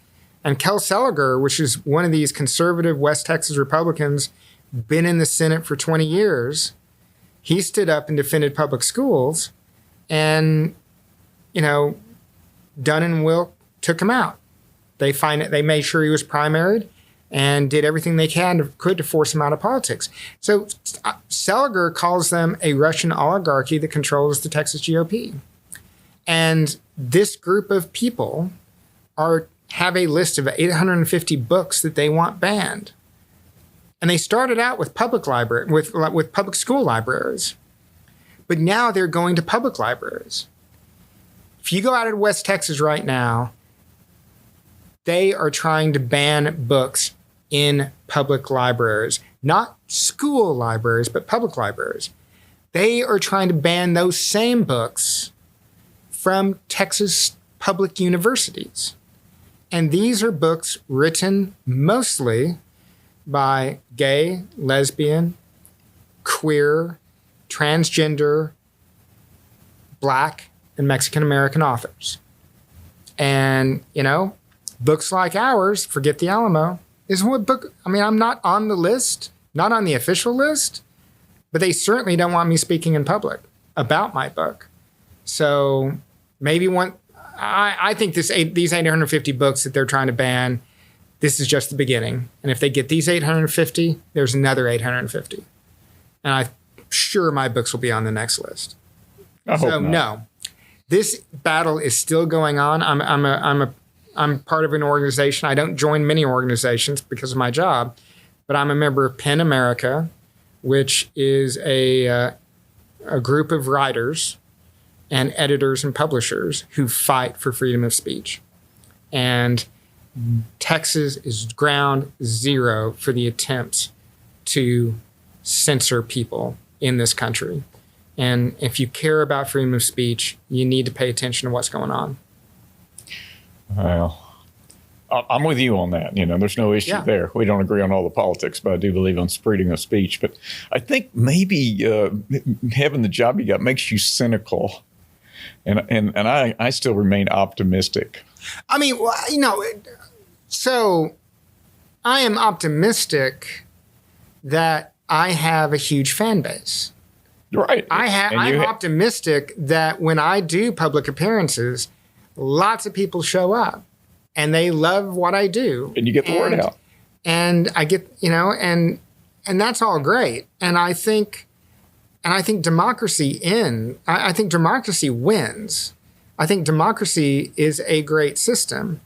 S2: And Kel Seliger, which is one of these conservative West Texas Republicans, been in the Senate for 20 years, he stood up and defended public schools, and, Dunn and Wilk took him out. They made sure he was primaried and did everything they could to force him out of politics. So Seliger calls them a Russian oligarchy that controls the Texas GOP. And this group of people have a list of 850 books that they want banned. And they started out with public school libraries. But now they're going to public libraries. If you go out of West Texas right now, they are trying to ban books in public libraries, not school libraries, but public libraries. They are trying to ban those same books from Texas public universities. And these are books written mostly by gay, lesbian, queer, transgender, Black, and Mexican American authors. And, books like ours, Forget the Alamo, is what book. I'm not on the list, not on the official list, but they certainly don't want me speaking in public about my book. So maybe I think these 850 books that they're trying to ban, this is just the beginning. And if they get these 850, there's another 850. And I'm sure my books will be on the next list.
S3: I hope not.
S2: No, this battle is still going on. I'm part of an organization. I don't join many organizations because of my job, but I'm a member of PEN America, which is a group of writers and editors and publishers who fight for freedom of speech. And Texas is ground zero for the attempts to censor people in this country. And if you care about freedom of speech, you need to pay attention to what's going on.
S3: Well, I'm with you on that. There's no issue there. We don't agree on all the politics, but I do believe on freedom of speech. But I think maybe having the job you got makes you cynical. And I still remain optimistic.
S2: So I am optimistic that I have a huge fan base.
S3: Right.
S2: I'm optimistic that when I do public appearances, lots of people show up and they love what I do.
S3: And you get the word out.
S2: And I get, and that's all great. And I think democracy I think democracy wins. I think democracy is a great system,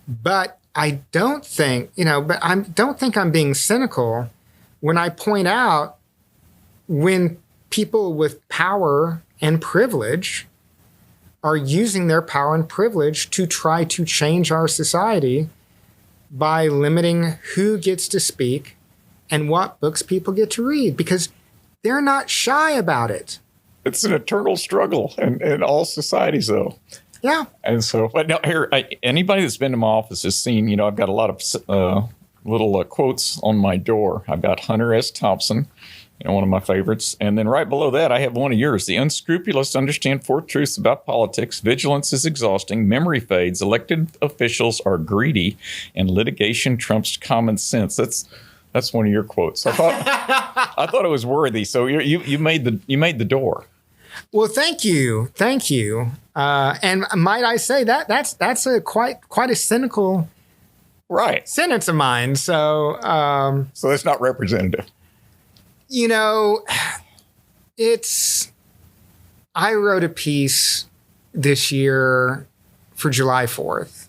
S2: but I don't think I'm being cynical when I point out when people with power and privilege are using their power and privilege to try to change our society by limiting who gets to speak and what books people get to read, because they're not shy about it.
S3: It's an eternal struggle in all societies, though.
S2: Yeah. And
S3: so, but now here, anybody that's been to my office has seen, I've got a lot of little quotes on my door. I've got Hunter S. Thompson, one of my favorites. And then right below that, I have one of yours. The unscrupulous understand four truths about politics. Vigilance is exhausting. Memory fades. Elected officials are greedy. And litigation trumps common sense. That's one of your quotes. I thought it was worthy. So you made the door.
S2: Well, thank you. And might I say that's a quite a cynical sentence of mine. So
S3: so that's not representative.
S2: I wrote a piece this year for July 4th,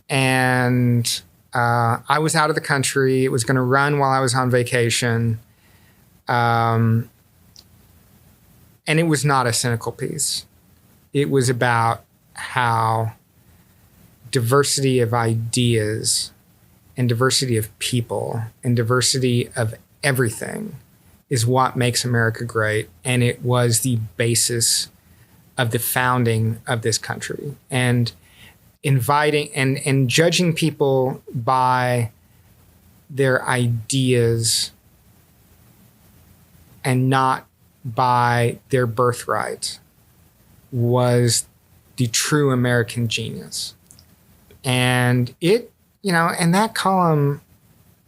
S2: and I was out of the country. It was going to run while I was on vacation. And it was not a cynical piece. It was about how diversity of ideas and diversity of people and diversity of everything is what makes America great. And it was the basis of the founding of this country. And inviting and judging people by their ideas and not by their birthright was the true American genius. And and that column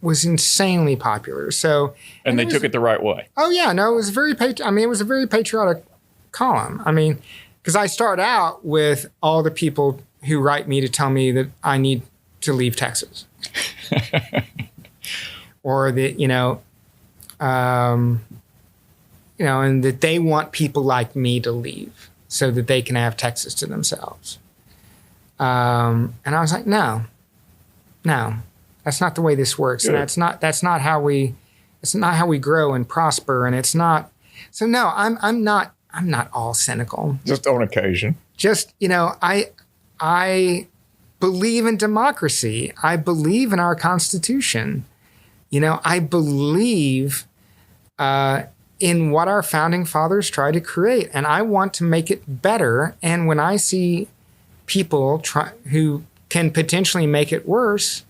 S2: was insanely popular. So,
S3: and they took it the right way.
S2: Oh yeah, no, it was it was a very patriotic column. I mean, because I start out with all the people who write me to tell me that I need to leave Texas, or that and that they want people like me to leave so that they can have Texas to themselves. And I was like, no, that's not the way this works.
S3: Good.
S2: And that's not how we grow and prosper. And it's not. So no, I'm not all cynical.
S3: Just on occasion.
S2: Just, I believe in democracy. I believe in our Constitution. I believe in what our founding fathers tried to create, and I want to make it better. And when I see people who can potentially make it worse,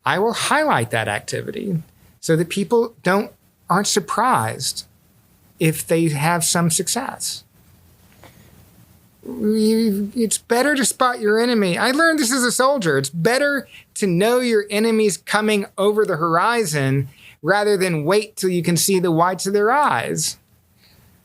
S2: I will highlight that activity so that people aren't surprised if they have some success. It's better to spot your enemy. I learned this as a soldier. It's better to know your enemy's coming over the horizon rather than wait till you can see the whites of their eyes.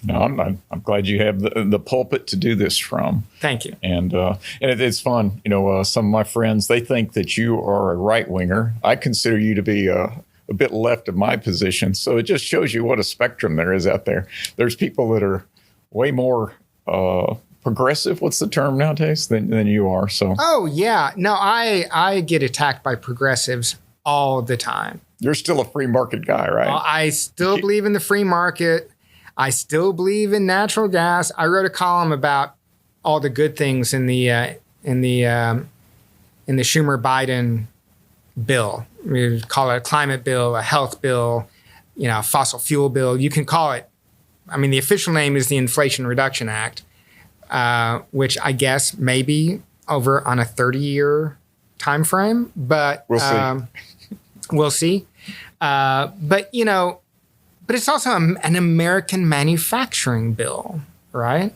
S3: No, I'm glad you have the pulpit to do this from.
S2: Thank you.
S3: And it's fun. Some of my friends, they think that you are a right winger. I consider you to be a bit left of my position. So it just shows you what a spectrum there is out there. There's people that are way more progressive. What's the term nowadays than you are? So. Oh
S2: yeah, no, I get attacked by progressives all the time.
S3: You're still a free market guy, right?
S2: I still believe in the free market. I still believe in natural gas. I wrote a column about all the good things in the Schumer-Biden bill. We call it a climate bill, a health bill, a fossil fuel bill. You can call it. I mean, the official name is the Inflation Reduction Act, which I guess maybe over on a 30-year time frame, but
S3: we'll see.
S2: We'll see. But it's also an American manufacturing bill, right?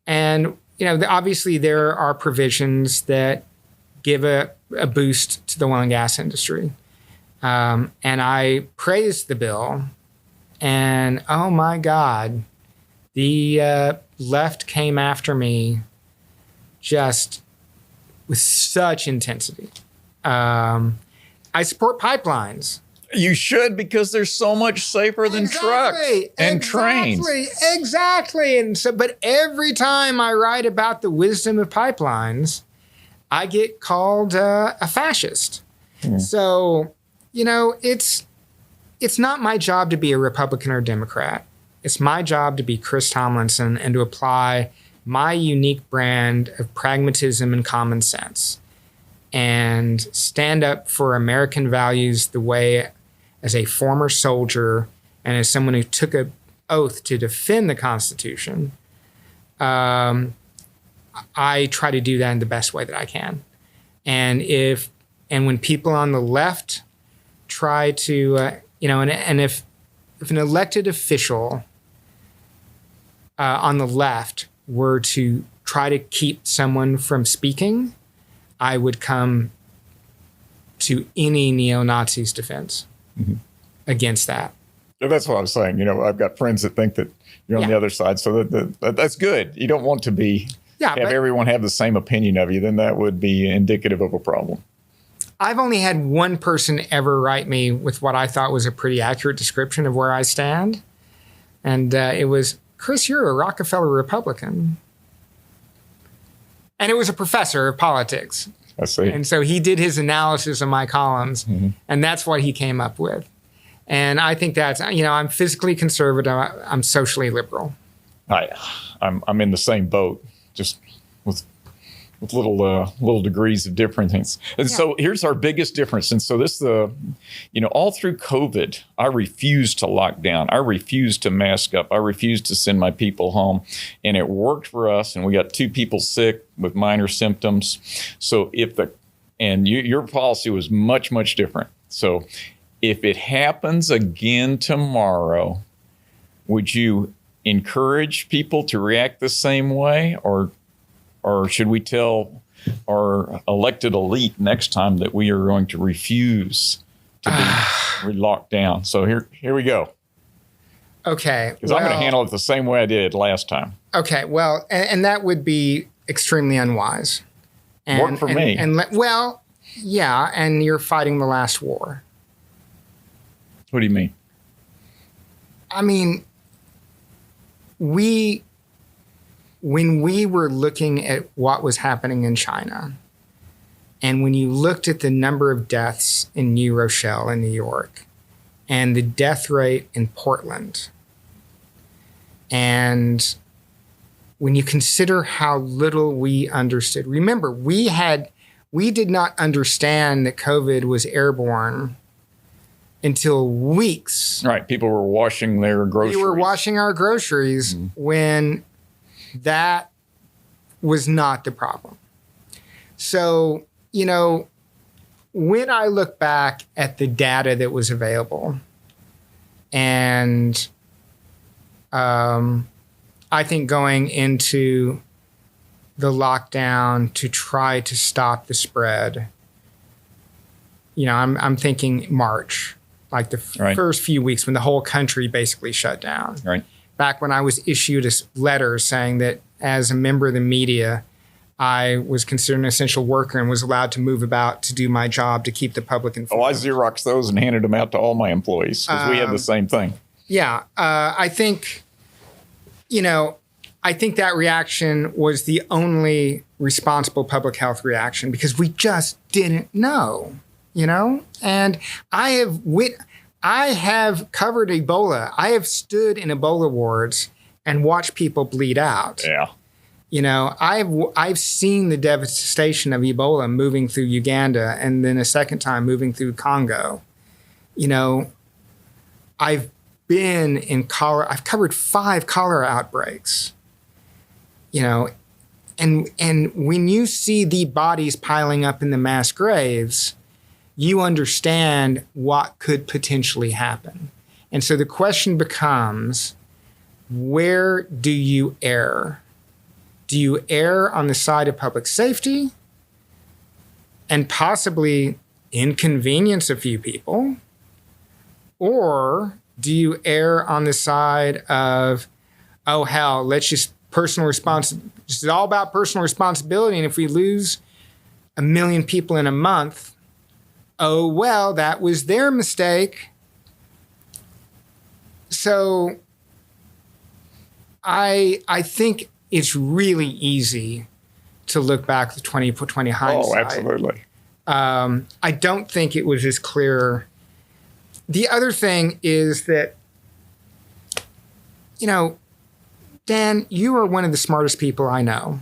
S2: And, obviously there are provisions that give a boost to the oil and gas industry. And I praised the bill. And, oh, my God, the left came after me just with such intensity. I support pipelines.
S3: You should, because they're so much safer than trucks and trains.
S2: Exactly. And so, but every time I write about the wisdom of pipelines, I get called a fascist. So, it's not my job to be a Republican or Democrat. It's my job to be Chris Tomlinson and to apply my unique brand of pragmatism and common sense and stand up for American values the way, as a former soldier and as someone who took an oath to defend the Constitution, I try to do that in the best way that I can. And when people on the left try to, and if an elected official on the left were to try to keep someone from speaking, I would come to any neo-Nazi's defense against that.
S3: That's what I'm saying. I've got friends that think that you're on the other side, so that's good. You don't want to have everyone have the same opinion of you. Then that would be indicative of a problem.
S2: I've only had one person ever write me with what I thought was a pretty accurate description of where I stand, and it was, Chris, you're a Rockefeller Republican. And it was a professor of politics.
S3: I see.
S2: And so he did his analysis of my columns, and that's what he came up with. And I think that's, I'm physically conservative. I'm socially liberal.
S3: I'm in the same boat, just with with little degrees of different things. And so here's our biggest difference. And so this all through COVID, I refused to lock down. I refused to mask up. I refused to send my people home. And it worked for us. And we got 2 people sick with minor symptoms. So your policy was much, much different. So if it happens again tomorrow, would you encourage people to react the same way, or should we tell our elected elite next time that we are going to refuse to be locked down? So here we go.
S2: Okay.
S3: Because I'm going to handle it the same way I did last time.
S2: Okay. Well, and that would be extremely unwise.
S3: Worked for me.
S2: And you're fighting the last war.
S3: What do you mean?
S2: I mean, when we were looking at what was happening in China, and when you looked at the number of deaths in New Rochelle in New York, and the death rate in Portland, and when you consider how little we understood, remember, we did not understand that COVID was airborne until weeks.
S3: Right. People were washing their groceries.
S2: We were washing our groceries when that was not the problem. So, when I look back at the data that was available, and I think going into the lockdown to try to stop the spread, I'm thinking March. Like the first few weeks when the whole country basically shut down.
S3: Right.
S2: Back when I was issued a letter saying that as a member of the media, I was considered an essential worker and was allowed to move about to do my job to keep the public informed.
S3: I Xeroxed those and handed them out to all my employees because we had the same thing.
S2: Yeah. I think that reaction was the only responsible public health reaction because we just didn't know. And I have covered Ebola. I have stood in Ebola wards and watched people bleed out.
S3: Yeah.
S2: I've seen the devastation of Ebola moving through Uganda and then a second time moving through Congo. I've been in cholera. I've covered 5 cholera outbreaks. And when you see the bodies piling up in the mass graves, you understand what could potentially happen. And so the question becomes, where do you err? Do you err on the side of public safety and possibly inconvenience a few people? Or do you err on the side of, oh, hell, let's just this is all about personal responsibility. And if we lose 1 million people in a month, oh, well, that was their mistake. So I think it's really easy to look back with 20/20 hindsight.
S3: Oh, absolutely.
S2: I don't think it was as clear. The other thing is that, Dan, you are one of the smartest people I know.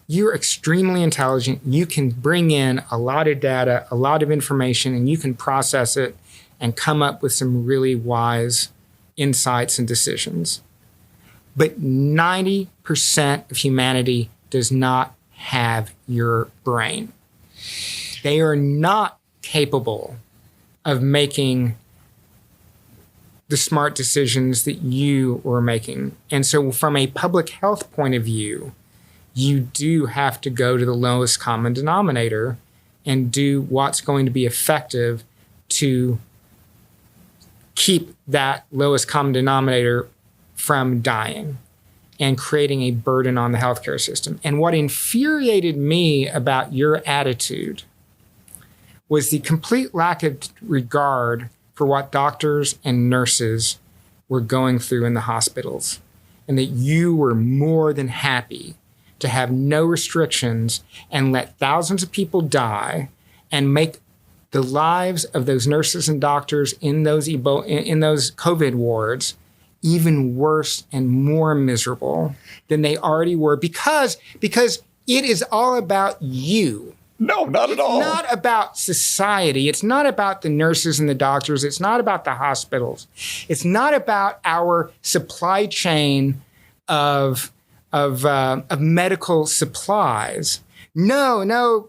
S2: You're extremely intelligent. You can bring in a lot of data, a lot of information, and you can process it and come up with some really wise insights and decisions. But 90% of humanity does not have your brain. They are not capable of making the smart decisions that you were making. And so from a public health point of view, you do have to go to the lowest common denominator and do what's going to be effective to keep that lowest common denominator from dying and creating a burden on the healthcare system. And what infuriated me about your attitude was the complete lack of regard for what doctors and nurses were going through in the hospitals, and that you were more than happy to have no restrictions and let thousands of people die and make the lives of those nurses and doctors in those COVID wards even worse and more miserable than they already were because It is all about you.
S3: No, not at all.
S2: It's not about society. It's not about the nurses and the doctors. It's not about the hospitals. It's not about our supply chain of medical supplies. No.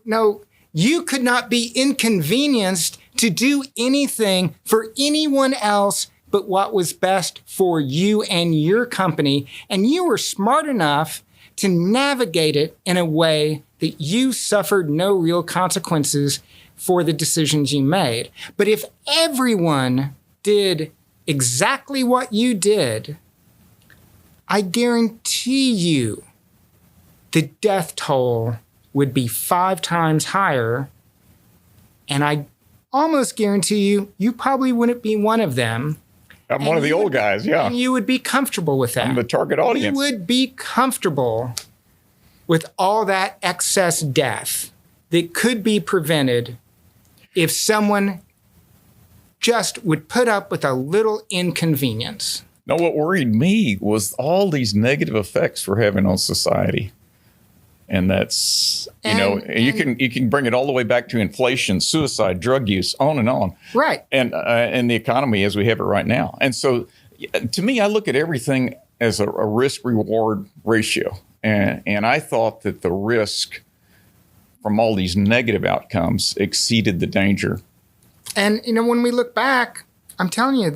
S2: You could not be inconvenienced to do anything for anyone else but what was best for you and your company. And you were smart enough to navigate it in a way that you suffered no real consequences for the decisions you made. But if everyone did exactly what you did, I guarantee you the death toll would be 5 times higher. And I almost guarantee you probably wouldn't be one of them.
S3: I'm one of the old guys, yeah.
S2: And you would be comfortable with that.
S3: I'm the target audience.
S2: You would be comfortable with all that excess death that could be prevented if someone just would put up with a little inconvenience.
S3: No, what worried me was all these negative effects we're having on society. And that's, you can bring it all the way back to inflation, suicide, drug use, on and on.
S2: Right.
S3: And the economy as we have it right now. And so to me, I look at everything as a risk-reward ratio. And I thought that the risk from all these negative outcomes exceeded the danger.
S2: And, when we look back, I'm telling you,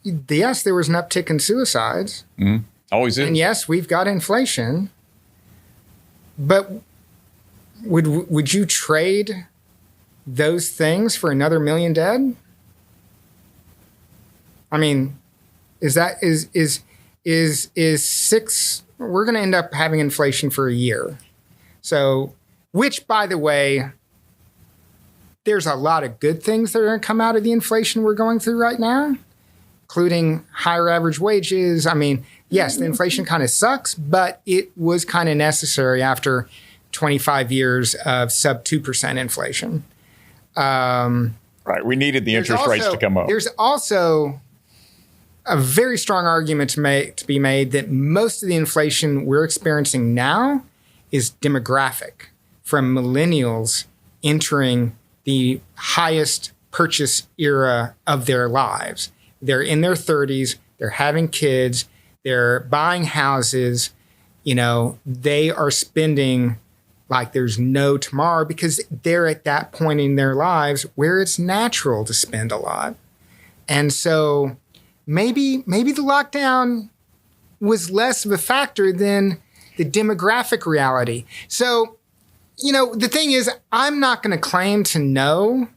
S2: yes, there was an uptick in suicides.
S3: Mm-hmm. Always is.
S2: And yes, we've got inflation. But would you trade those things for another million dead? I mean, is 6? We're going to end up having inflation for a year. So, which, by the way, there's a lot of good things that are going to come out of the inflation we're going through right now, including higher average wages. I mean, yes, the inflation kind of sucks, but it was kind of necessary after 25 years of sub 2% inflation.
S3: Right. We needed the interest rates to come up.
S2: There's also a very strong argument to be made that most of the inflation we're experiencing now is demographic, from millennials entering the highest purchase era of their lives. They're in their 30s, they're having kids, they're buying houses, they are spending like there's no tomorrow because they're at that point in their lives where it's natural to spend a lot. And so maybe the lockdown was less of a factor than the demographic reality. So, the thing is, I'm not going to claim to know,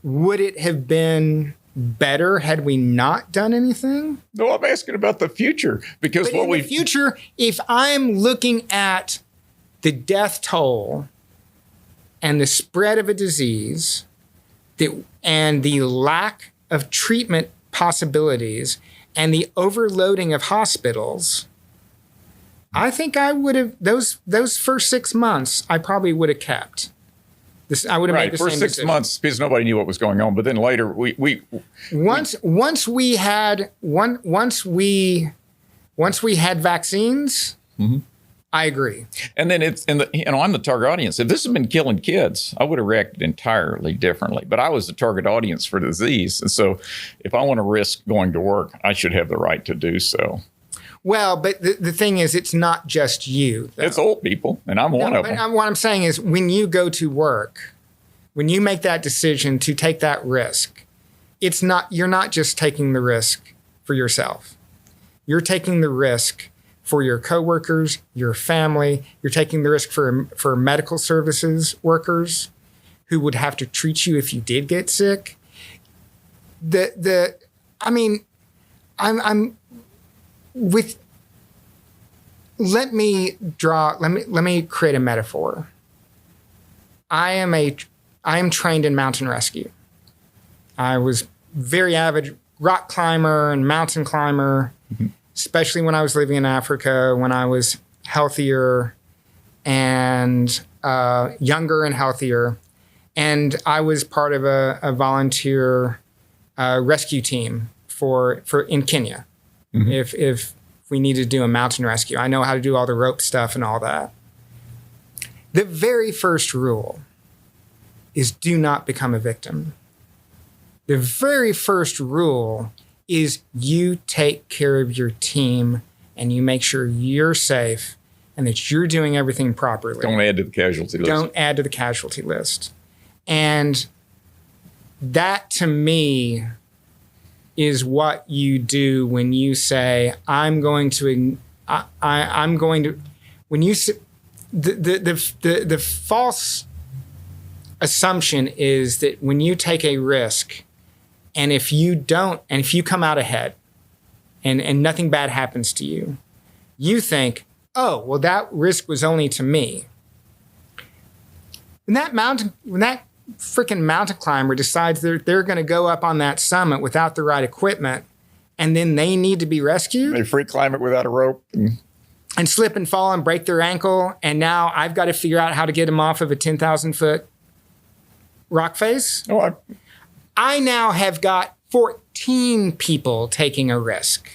S2: would it have been better had we not done anything?
S3: No, I'm asking about the future because
S2: but in the future, if I'm looking at the death toll and the spread of a disease and the lack of treatment possibilities and the overloading of hospitals, I think I would have those first 6 months. I probably would have kept. I would have made the same decision.
S3: First 6 months because nobody knew what was going on. But then later,
S2: once we had vaccines, mm-hmm. I agree.
S3: And then I'm the target audience. If this had been killing kids, I would have reacted entirely differently. But I was the target audience for the disease, and so if I want to risk going to work, I should have the right to do so.
S2: Well, but the thing is, it's not just you, though.
S3: It's old people, and I'm one of them.
S2: What I'm saying is, when you go to work, when you make that decision to take that risk, you're not just taking the risk for yourself. You're taking the risk for your coworkers, your family. You're taking the risk for medical services workers who would have to treat you if you did get sick. Let me create a metaphor. I am trained in mountain rescue. I was very avid rock climber and mountain climber, mm-hmm. especially when I was living in Africa, when I was healthier and younger and healthier. And I was part of a volunteer rescue team for in Kenya. Mm-hmm. If we need to do a mountain rescue. I know how to do all the rope stuff and all that. The very first rule is do not become a victim. The very first rule is you take care of your team and you make sure you're safe and that you're doing everything properly.
S3: Don't add to the casualty list.
S2: Don't add to the casualty list. And that, to me, is what you do when you say, I'm going to, when you say, the false assumption is that when you take a risk, and if you come out ahead and nothing bad happens to you, you think, oh, well, that risk was only to me. When that freaking mountain climber decides they're going to go up on that summit without the right equipment, and then they need to be rescued.
S3: They free climb it without a rope.
S2: And slip and fall and break their ankle, and now I've got to figure out how to get them off of a 10,000-foot rock face.
S3: Oh,
S2: I now have got 14 people taking a risk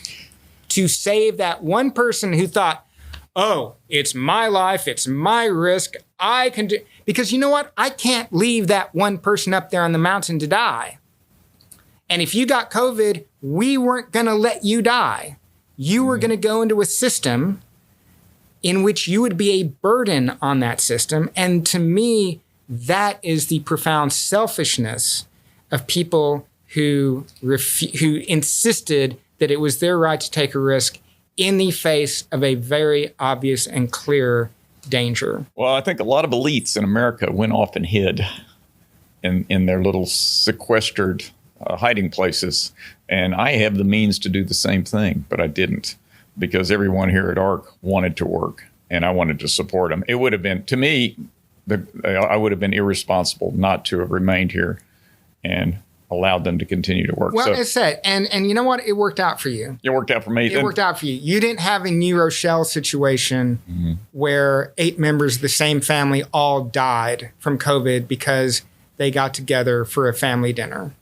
S2: to save that one person who thought, oh, it's my life, it's my risk, I can do. Because you know what? I can't leave that one person up there on the mountain to die. And if you got COVID, we weren't going to let you die. You were going to go into a system in which you would be a burden on that system. And to me, that is the profound selfishness of people who insisted that it was their right to take a risk in the face of a very obvious and clear danger.
S3: Well, I think a lot of elites in America went off and hid in their little sequestered hiding places. And I have the means to do the same thing, but I didn't, because everyone here at ARC wanted to work and I wanted to support them. It would have been, to me, I would have been irresponsible not to have remained here and allowed them to continue to work.
S2: Well,
S3: so,
S2: as said, and you know what? It worked out for you.
S3: It worked out for me.
S2: It worked out for you. You didn't have a New Rochelle situation where 8 members of the same family all died from COVID because they got together for a family dinner.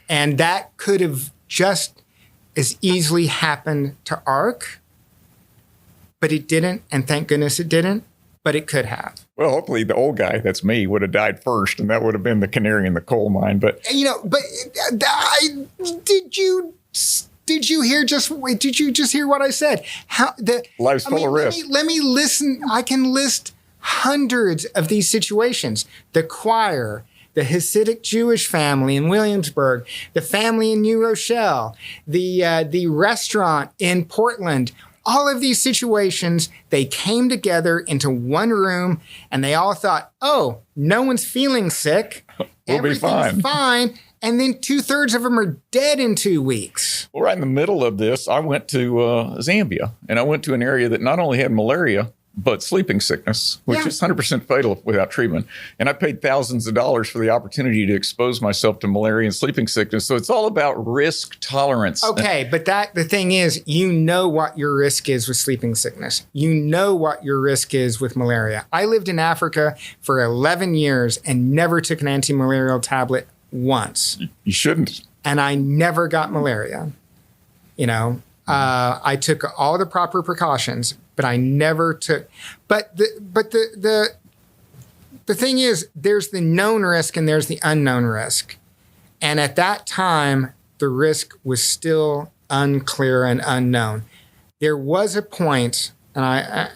S2: And that could have just as easily happened to ARC, but it didn't. And thank goodness it didn't, but it could have.
S3: Well, hopefully the old guy, that's me, would have died first, and that would have been the canary in the coal mine. But
S2: did you just hear what I said?
S3: Life's full of risk.
S2: Let me listen. I can list hundreds of these situations. The choir, the Hasidic Jewish family in Williamsburg, the family in New Rochelle, the restaurant in Portland. All of these situations, they came together into one room and they all thought, oh, no one's feeling sick.
S3: We'll be fine.
S2: Fine. And then 2/3 of them are dead in 2 weeks.
S3: Well, right in the middle of this, I went to Zambia, and I went to an area that not only had malaria, but sleeping sickness, which is 100% fatal without treatment. And I paid thousands of dollars for the opportunity to expose myself to malaria and sleeping sickness. So it's all about risk tolerance.
S2: Okay, but the thing is, you know what your risk is with sleeping sickness. You know what your risk is with malaria. I lived in Africa for 11 years and never took an anti-malarial tablet once.
S3: You shouldn't.
S2: And I never got malaria. I took all the proper precautions, but I never took. But the thing is, there's the known risk and there's the unknown risk. And at that time, the risk was still unclear and unknown. There was a point, and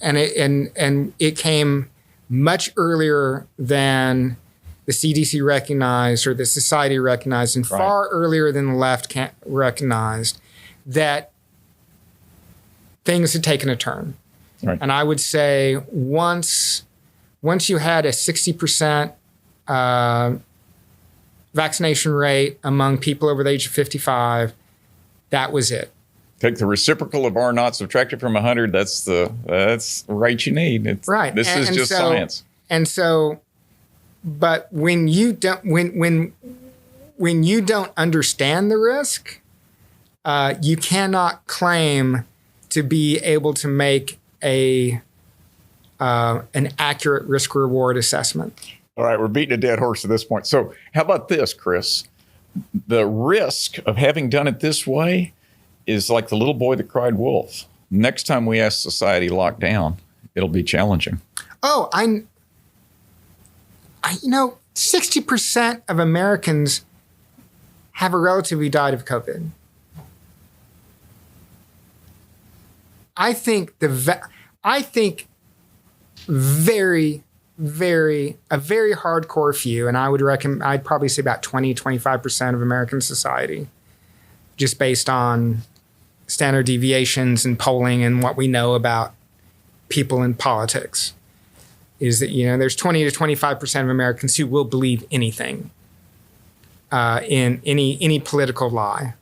S2: it came much earlier than the CDC recognized or the society recognized, and far earlier than the left recognized, that things had taken a turn. Right. And I would say once you had a 60% vaccination rate among people over the age of 55, that was it.
S3: Take the reciprocal of R naught, subtract it from 100. That's the rate you need. This is just science.
S2: And so, but when you don't understand the risk, you cannot claim to be able to make an accurate risk-reward assessment.
S3: All right, we're beating a dead horse at this point. So how about this, Chris? The risk of having done it this way is like the little boy that cried wolf. Next time we ask society locked down, it'll be challenging.
S2: Oh, 60% of Americans have a relative who died of COVID. I think very, very, a very hardcore few, and I'd probably say about 20-25% of American society, just based on standard deviations and polling and what we know about people in politics, is that, there's 20-25% of Americans who will believe anything in any political lie.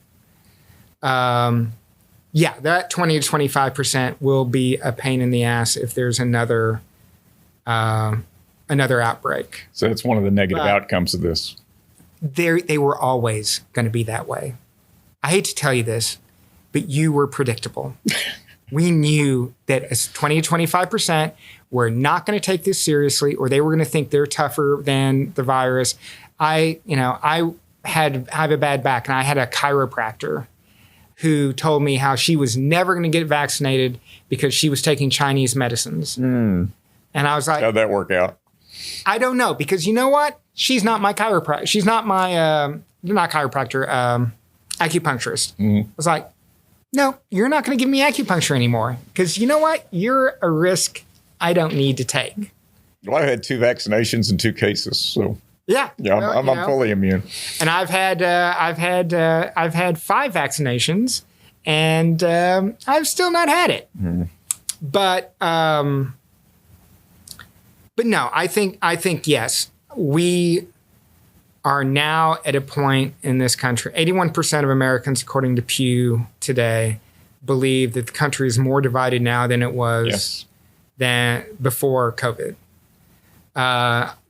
S2: That 20-25% will be a pain in the ass if there's another outbreak.
S3: So that's one of the negative outcomes of this.
S2: They were always going to be that way. I hate to tell you this, but you were predictable. We knew that as 20-25% were not going to take this seriously, or they were going to think they're tougher than the virus. I have a bad back, and I had a chiropractor who told me how she was never going to get vaccinated because she was taking Chinese medicines. And I was like,
S3: how'd that work out?
S2: I don't know, because you know what? She's not my chiropractor. She's not my, not chiropractor, acupuncturist. I was like, no, you're not going to give me acupuncture anymore, because you know what? You're a risk I don't need to take.
S3: Well, I had 2 vaccinations and 2 cases, so
S2: yeah,
S3: I'm fully immune.
S2: And I've had 5 vaccinations, and I've still not had it. But no, I think yes, we are now at a point in this country. 81% of Americans, according to Pew today, believe that the country is more divided now than it was than before COVID.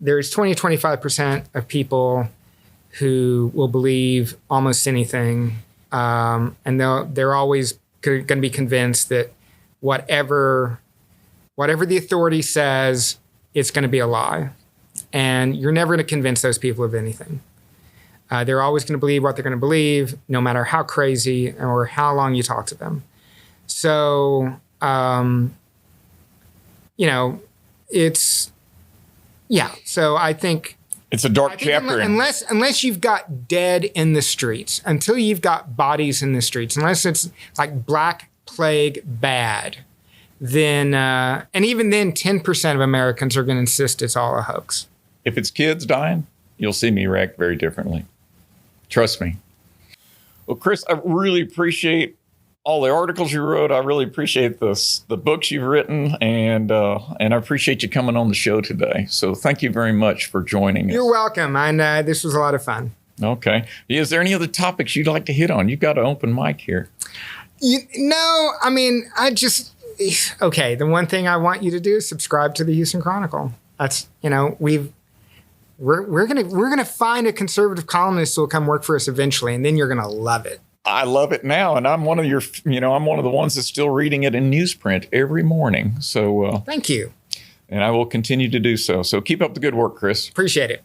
S2: There's 20-25% of people who will believe almost anything, and they're always going to be convinced that whatever the authority says, it's going to be a lie. And you're never going to convince those people of anything. They're always going to believe what they're going to believe, no matter how crazy or how long you talk to them. So, it's, so I think
S3: it's a dark chapter.
S2: Unless you've got dead in the streets, until you've got bodies in the streets, unless it's like Black Plague bad, then, and even then, 10% of Americans are going to insist it's all a hoax.
S3: If it's kids dying, you'll see me react very differently. Trust me. Well, Chris, I really appreciate all the articles you wrote. I really appreciate the books you've written, and I appreciate you coming on the show today. So thank you very much for joining us.
S2: You're welcome. And this was a lot of fun.
S3: Okay. Is there any other topics you'd like to hit on? You've got an open mic here. Okay, the one thing I want you to do is subscribe to the Houston Chronicle. That's, we're gonna find a conservative columnist who will come work for us eventually, and then you're gonna love it. I love it now, and I'm one of I'm one of the ones that's still reading it in newsprint every morning. So
S2: thank you,
S3: and I will continue to do so. So keep up the good work, Chris.
S2: Appreciate it.